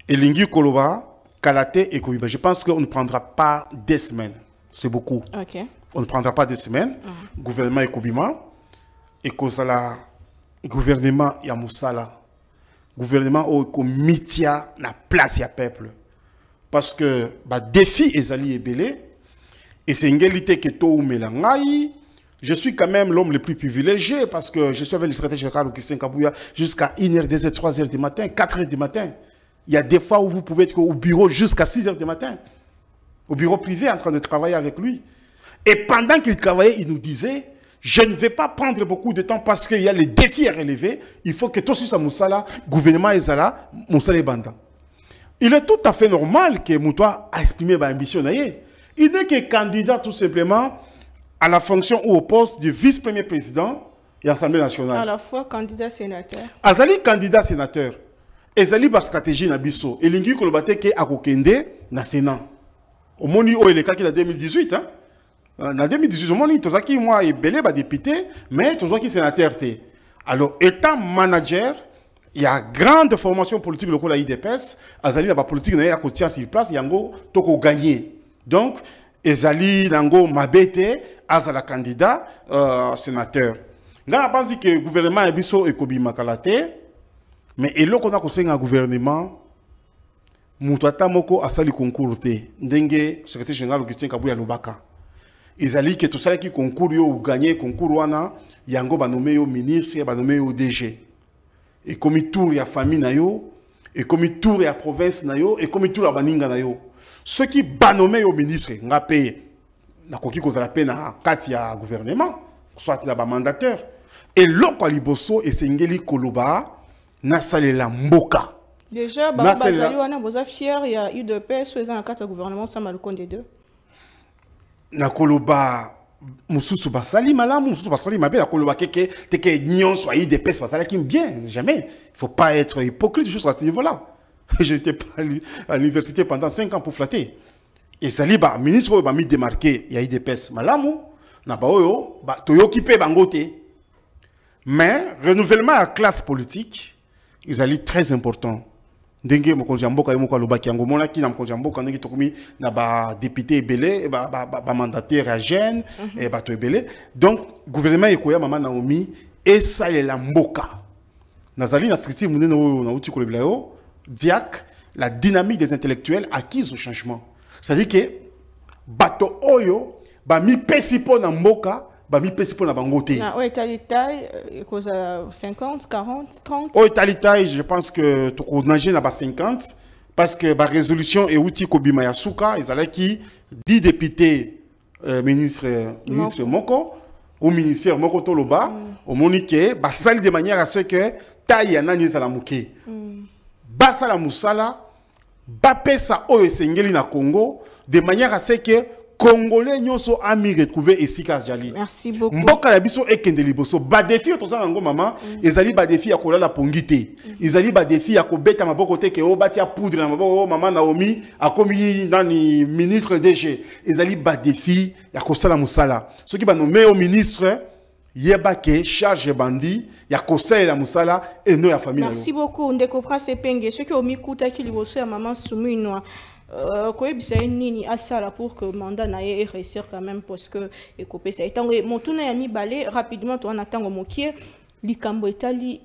Et Lingi Koloba, Kalate et Kobima. Je pense qu'on ne prendra pas des semaines. C'est beaucoup. Okay. On ne prendra pas des semaines. Gouvernement et Kobima. Et Kozala, gouvernement Yamoussala. Gouvernement au Komitia, la place ya peuple. Parce que le défi est Zali Ebele. Et c'est une égalité que tout Melangaï. Je suis quand même l'homme le plus privilégié parce que je suis avec le secrétaire général Augustin Kabouya jusqu'à 1h, 2h, 3h du matin, 4h du matin. Il y a des fois où vous pouvez être au bureau jusqu'à 6h du matin. Au bureau privé en train de travailler avec lui. Et pendant qu'il travaillait, il nous disait, je ne vais pas prendre beaucoup de temps parce qu'il y a les défis à relever. Il faut que tout ça, Moussala, gouvernement Ezala, Moussala et Banda. Il est tout à fait normal que Moutoua a exprimé son ambition. Il n'est que candidat tout simplement à la fonction ou au poste de vice-premier président et Assemblée nationale. À la fois candidat sénateur. Azali candidat sénateur. Ezali ba stratégie na biso. Et lingi kolobate ke akokende na Sénat. Au moni o ele kaki na 2018 hein. En 2018 au moni tozaki moi et belé ba député mais tozaki sénateur té. Alors étant manager, il y a grande formation politique locale à IDPS, Azali na ba politique na ya ko tia sur place yango toko gagner. Donc Ezali nango mabete azala candidat sénateur. Nga pense que le gouvernement Ebiso et Kobi Makalate, mais et là qu'on a conseillé un gouvernement, Moutata Moko a sali concours te, ndenge secrétaire général Augustin Kabouya Lubaka. Ezali que tout ça qui concours yo gagné concours wana, yango ba nommé yo ministre, ba nommé yo DG. Et comme tour ya famille na yo, et comme tour ya province na yo, et comme tour ya baninga na yo. Ceux qui ba nommé au ministre, n'a payé, n'a koki ko la peine à katia gouvernement, soit na ba mandataire. Et l'autre liboso et sengeli koloba na salela mboka. Déjà, bazali wana boza fier ya UDPS soit dans la carte gouvernement ça mal compte des deux. Na koloba mususu basali malamu mususu basali mabe ya koloba keke teke nyon soit IDPS basala qui bien jamais. Il faut pas être hypocrite juste à ce niveau-là. Je n'étais pas à l'université pendant 5 ans pour flatter. Et sali ba ministre ba mi démarqué ya IDPS malamu na ba oyo ba to occupé bangote. Mais renouvellement à classe politique, ils allaient très important. Dengue mokonzi mboka yemoko lobaki yango mona ki na mokonzi mboka ndenge tokumi na ba député ebele ba mandataire à Gênes et ba to ebele. Donc gouvernement ekoya mama Naomi et ça la mboka. Nazali na stricti munene na uti ko lebla yo diak la dynamique des intellectuels acquise au changement. C'est-à-dire que bato oyo ba mi pesipo na mboka ba mi pesipo na bangote. Na oetalitaille cause 50, 40, 30. Oetalitaille, je pense que to ko nager na ba 50 parce que ba résolution et outil ko bima ya suka ezala ki 10 députés ministre moko ou ministère moko toloba au monique ba sali de manière à ce que taille na ni za muke. Ba sala musala ba pesa oyo sengeli na Congo de manière à ce que Congolais nyonso ami retrouver esika jali. Merci beaucoup. Mboka ya biso ekende liboso ba défi to za ngo mama ezali ba défi ya kolala pongité. Ezali ba défi ya kobeta maboko te ke o batia poudre na maboko mama Naomi akomi nani ministre DG. Ezali ba défi ya kosala musala. Ce qui ba nommé au ministre yeba ke charge bandi ya kosala la musala et no ya famille. Merci beaucoup ndeko Prince Penge. Ce qui omikuta ki liboso ya maman Sumuinwa. Nini asala pour que mandat naie réussir quand même parce que écopé ça étant mon tourne a mis balai rapidement on attend au moquier likambo etali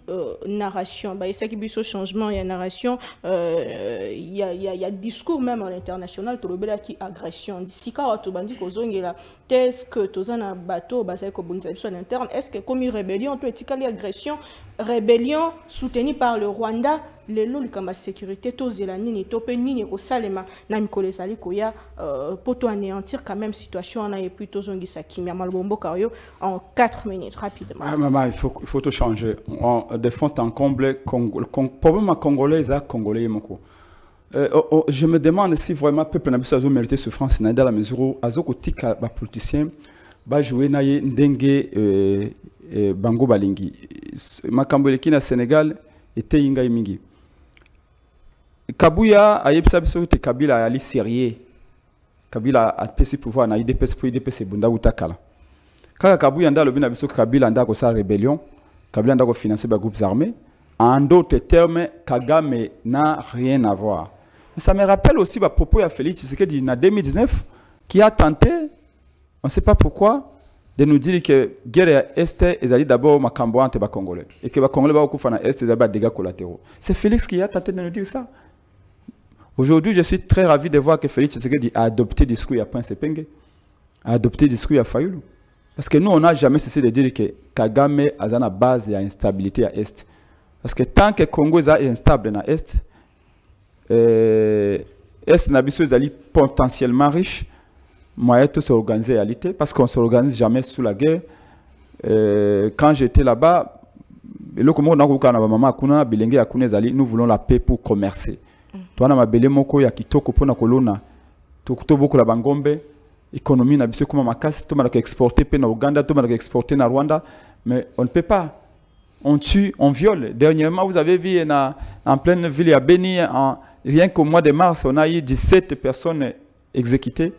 narration ba ça qui biso changement il y a narration il y a discours même à l'international to lobela qui agression d'ici ka to bandi ko zongela est-ce que to zana bateau ba ça ko bonisa biso en interne est-ce que comme une rébellion to etikali agression rébellion soutenue par le Rwanda les lois de sécurité tous les nini topé nini ko salema na mikolo sali ko ya pour to anéantir quand même situation on a et plutôt zongisa kimia malbombo kario en 4 minutes rapidement. Ah, maman, il faut tout changer. De fond en comble problème congolais à congolais moko. Je me demande si vraiment le peuple n'a pas mérité souffrance dans la mesure où azoko tika ba politicien ba jouer na ye ndenge bango balingi makambo leki na Sénégal était inga mingi. Kabuya ayebisa biso te Kabila ali sérieux. Kabila a pesi pouvoir na IDPS pour IDPS bunda utakala. Kaka Kabuya nda lobi na biso Kabila nda ko sa rébellion, Kabila nda ko financer ba groupes armés. En d'autres termes, Kagame n'a rien à voir. Mais ça me rappelle aussi le propos de Félix Tshisekedi en 2019 qui a tenté, on ne sait pas pourquoi, de nous dire que la guerre est est d'abord makambo entre les Congolais et que les Congolais vont faire na est des dégâts collatéraux. C'est Félix qui a tenté de nous dire ça. Aujourd'hui, je suis très ravi de voir que Félix Tshisekedi a adopté le discours à Prince Penge, a adopté le discours à Fayulu. Parce que nous, on n'a jamais cessé de dire que Kagame a une base de instabilité à l'Est. Parce que tant que le Congo est instable dans l'Est, l'Est est potentiellement riche, moyen de s'organiser à l'ité, parce qu'on ne s'organise jamais sous la guerre. Quand j'étais là-bas, nous voulons la paix pour commercer. Toi, na belle moko ya kitoko pona kolona. Tukuto beaucoup la bangombe. Économie na biso comme makasi, to malaka exporter pe na Ouganda, to malaka exporter na Rwanda, mais on ne peut pas. On tue, on viole. Dernièrement, vous avez vu en pleine ville à Beni, rien qu'au mois de mars, on a eu 17 personnes exécutées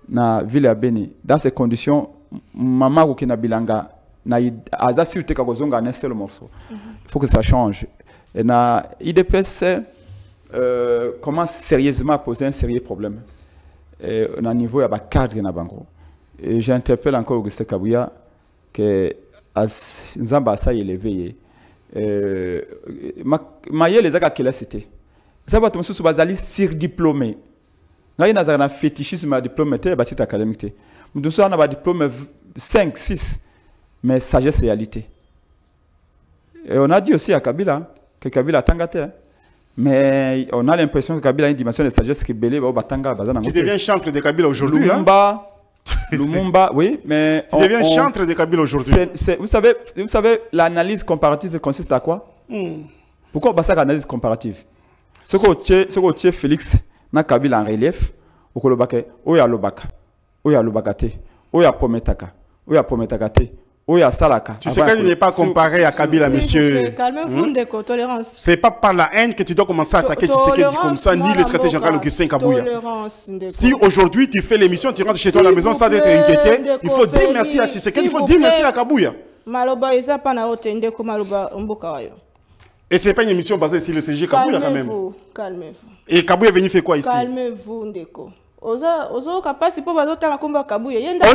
dans la ville à Beni. Dans ces conditions, maman qui na bilanga na azasi te kakozonga un seul morceau. Il faut que ça change. Et na IDPS commence sérieusement à poser un sérieux problème. Au niveau de cadre na bango. Et j'interpelle encore Augustin Kabuya que Nzamba sa élevé. Maye les aga quelle cité. Ça va tomber sur bazali surdiplômé. Ngai na za fétichisme à diplôme te ba titre académique. Nous sommes na diplôme 5 6 mais sagesse et réalité. Et on a dit aussi à Kabila que Kabila tangate. Mais on a l'impression que Kabila a une dimension de sagesse qui belé ba batanga bazana. Tu deviens chantre de Kabila aujourd'hui. Lumumba, oui, mais... Tu deviens chantre de Kabila aujourd'hui. Vous savez l'analyse comparative consiste à quoi? Pourquoi on passe à l'analyse comparative? Ce que tu Félix, na Kabila en relief, ou que le baké, ou ya lobaka, ou ya lobakate, ou ya pometaka, oyo aprometaka te, oyo asalaka. Tu sais qu'il n'est pas comparé à Kabila, monsieur. Calmez-vous, Ndeko, tolérance. C'est pas par la haine que tu dois commencer à attaquer Tshisekedi comme ça, ni le secrétaire général Augustin Kabouya. Si aujourd'hui tu fais l'émission, tu rentres chez toi à la maison sans être inquiété, il faut dire merci à Tshisekedi, il faut dire merci à Kabouya. Maloba eza pa na ote Ndeko maloba mboka wayo. Et c'est pas une émission basée sur le CG Kabouya quand même. Calmez-vous. Et Kabouya est venu faire quoi ici? Calmez-vous, Ndeko. On ne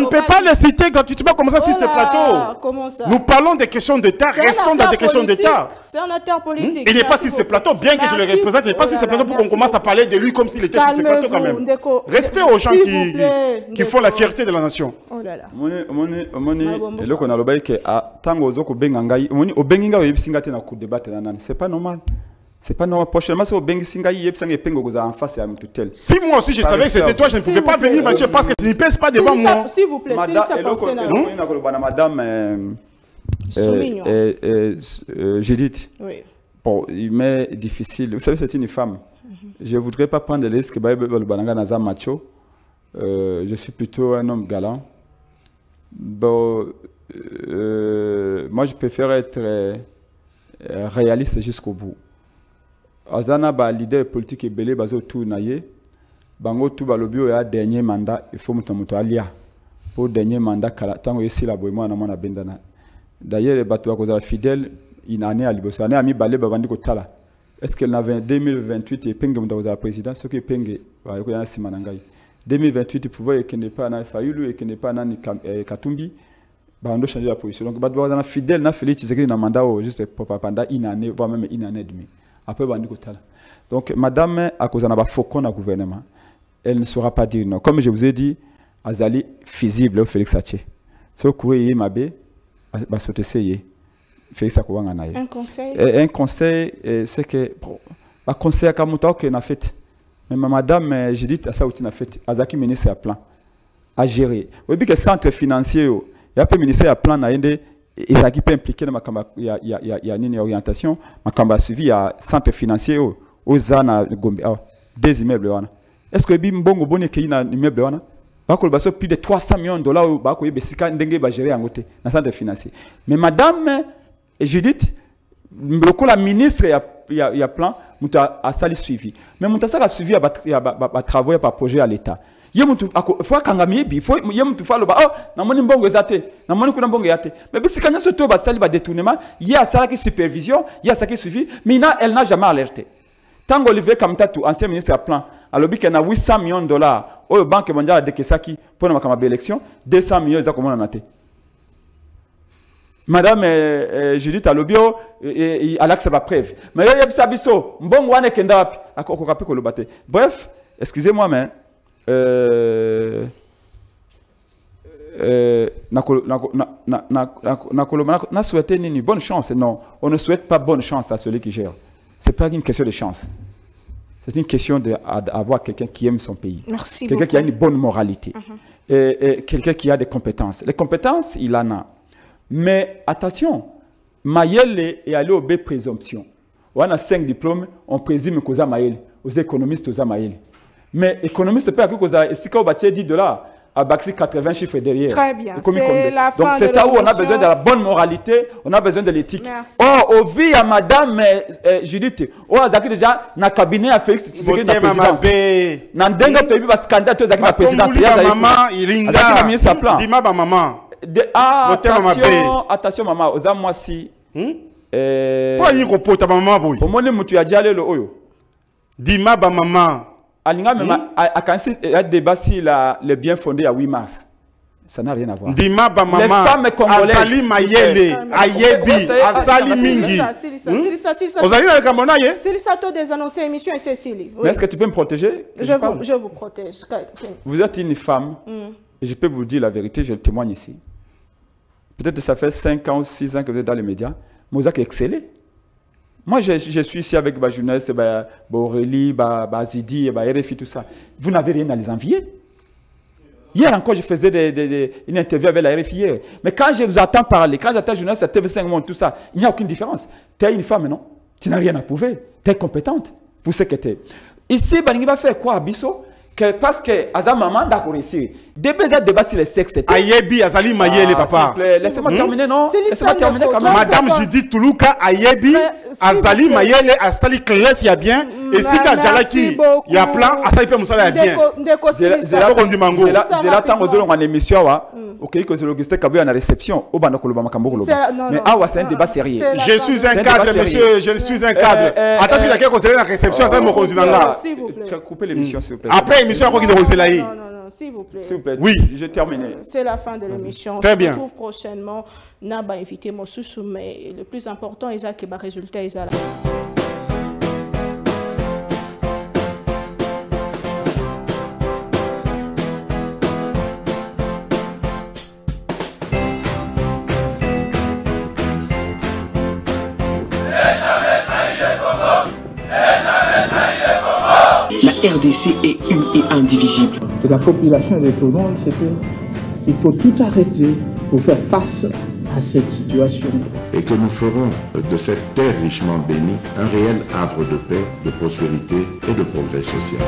peut pas les citer gratuitement comme ça sur ce plateau. Comment ça? Nous parlons des questions d'État, restons dans des questions d'État. C'est un acteur politique. Il n'est pas sur ce plateau, bien que je le représente, il n'est pas sur ce plateau pour qu'on commence à parler de lui comme s'il était sur ce plateau quand même. Respect aux gens qui font la fierté de la nation. Oh là là. C'est pas normal. C'est pas normal. Prochainement, si vous en face à tel. Si moi aussi je savais que c'était toi, je ne pouvais pas venir, monsieur, parce que tu ne pèses pas devant moi. S'il vous plaît, madame Judith. Oui. Bon, il m'est difficile. Vous savez, c'est une femme. Je ne voudrais pas prendre le risque que le macho. Je suis plutôt un homme galant. Bon, moi, je préfère être réaliste jusqu'au bout. Azana ba leader politique belé bazo tout naie bango tout ba lobio ya dernier mandat il faut muto alia pour dernier mandat kala tango yesi la boymo na mona bendana d'ailleurs bato ba kozala fidèle inane aliboso ane ami balé babandi ko tala est-ce qu'elle n'avait 2028 et penge muto kozala président ce que penge ba ko yana simana ngai 2028 pouvoir et n'est pas na Fayulu et qui n'est pas na Katumbi ba on doit changer la position donc bato ba fidèle na Félix Tshisekedi na mandat juste pour pendant inane voire même inane demi. Après, donc, madame, à cause de la faucon au gouvernement, elle ne saura pas dire non. Comme je vous ai dit, Azali visible au Félix Saché. Ce courrier mabé, va sauter Félix Akouanganaye. Un conseil? Un conseil, c'est que, un conseil à Kamuta qu'on a fait. Mais madame, j'ai dit à ça où tu as fait, Azaki ministre à plan, à gérer. Vous voyez que le centre financier, il y a un ministère à plan, et ça qui peut impliquer il y a une orientation, ma suivi il y a centre financier aux zana des immeubles. Est-ce que Bimbongo Bonne qui a un immeuble plus de 300 millions de dollars bah quoi besika ndenge ba gérer en côté dans centre financier. Mais madame Judith, la ministre il y a plan, muta a sali suivi. Mais muta ça a suivi à travailler par projet à l'État. Yemutu faut kangamier bi faut yemutu fa lo ba oh na moni mbongo ezate na moni kuna mbongo yate mais bisikanya surtout ba sali ba détournement il y a ça qui supervision il y a ça qui suivi mais elle n'a jamais alerté tango Olivier Kamtatu ancien ministre à plan alobi que na 800 millions de dollars au banque mondiale de Kesaki pour na makama élection 200 millions za komona naté madame Judith Alobio Alex ba preuve mais yebisa biso mbongo wane kenda wapi akokapi ko lobate bref excusez-moi mais na souhaité une bonne chance. Non, on ne souhaite pas bonne chance à celui qui gère. Ce n'est pas une question de chance. C'est une question d'avoir quelqu'un qui aime son pays. Merci quelqu'un qui a une bonne moralité. Et quelqu'un qui a des compétences. Les compétences, il en a. Mais attention, Mayele est allé au B présomption. On a 5 diplômes, on présume qu'aux Mayele, aux économistes aux Mayele. Mais économiste, c'est pas que si on bâtit $10, à Baxi 80 chiffres derrière. Très bien. C'est la fin. Donc c'est ça où on a besoin de la bonne moralité, on a besoin de l'éthique. Or, au vu à madame Judith, on a déjà dans le cabinet à Félix Tshisekedi dans la présidence. Dans le dernier pays, parce que candidat à la présidence, il y a maman, Iringa. Dis-moi maman. Attention maman, aux amis moi si. Pas y repos ta maman boy. Au moins tu as déjà allé le oyo. Dis-moi maman. Alinga même a débat si le bien fondé à 8 mars. Ça n'a rien à voir. Dima ba maman. Les femmes congolaises. Azali Mayele, Ayebi, Azali Mingi. Ozali na Kamona ye? C'est ça tôt des annoncés émission et Cécilie. Mais est-ce que tu peux me protéger? Je vous protège. Vous êtes une femme et je peux vous dire la vérité, je le témoigne ici. Peut-être que ça fait 5 ans ou 6 ans que vous êtes dans les médias. Mais vous avez excellé. Moi, je suis ici avec ma journaliste, Aurélie, Zidi, RFI, tout ça. Vous n'avez rien à les envier. Hier encore, je faisais une interview avec la RFI hier. Mais quand je vous attends parler, quand j'attends journaliste à TV5 Monde, tout ça, il n'y a aucune différence. Tu es une femme, non? Tu n'as rien à prouver. Tu es compétente. Vous savez que tu es. Ici, il va faire quoi à Bisso? que parce que Azam maman d'accord réussir. Déjà débat sur le sexe. Ayebi Azali Mayele papa. Laissez-moi terminer non. Laissez-moi terminer quand même. Madame Judith Toulouka Ayebi Azali Mayele Azali classe y a bien et si ka Jalaki il y a plan Azali pe musala y a bien. Zela kondi mango. Zela temps aux en émission wa. OK que c'est logistique kabu en réception au bana koloba makambo koloba. Mais awa c'est un débat sérieux. Je suis un cadre monsieur, je suis un cadre. Attention à quel côté la réception ça me konzinanga. Coupez l'émission s'il vous plaît. Après émission ko ki de Roselaï. Non, s'il vous plaît. S'il vous plaît. Oui, j'ai terminé. C'est la fin de l'émission. Très bien. On se retrouve prochainement. Naba invité Mosusu, mais le plus important, c'est que le résultat est là. La RDC est une et indivisible. De la population de tout le monde, c'est qu'il faut tout arrêter pour faire face à cette situation. Et que nous ferons de cette terre richement bénie un réel havre de paix, de prospérité et de progrès social.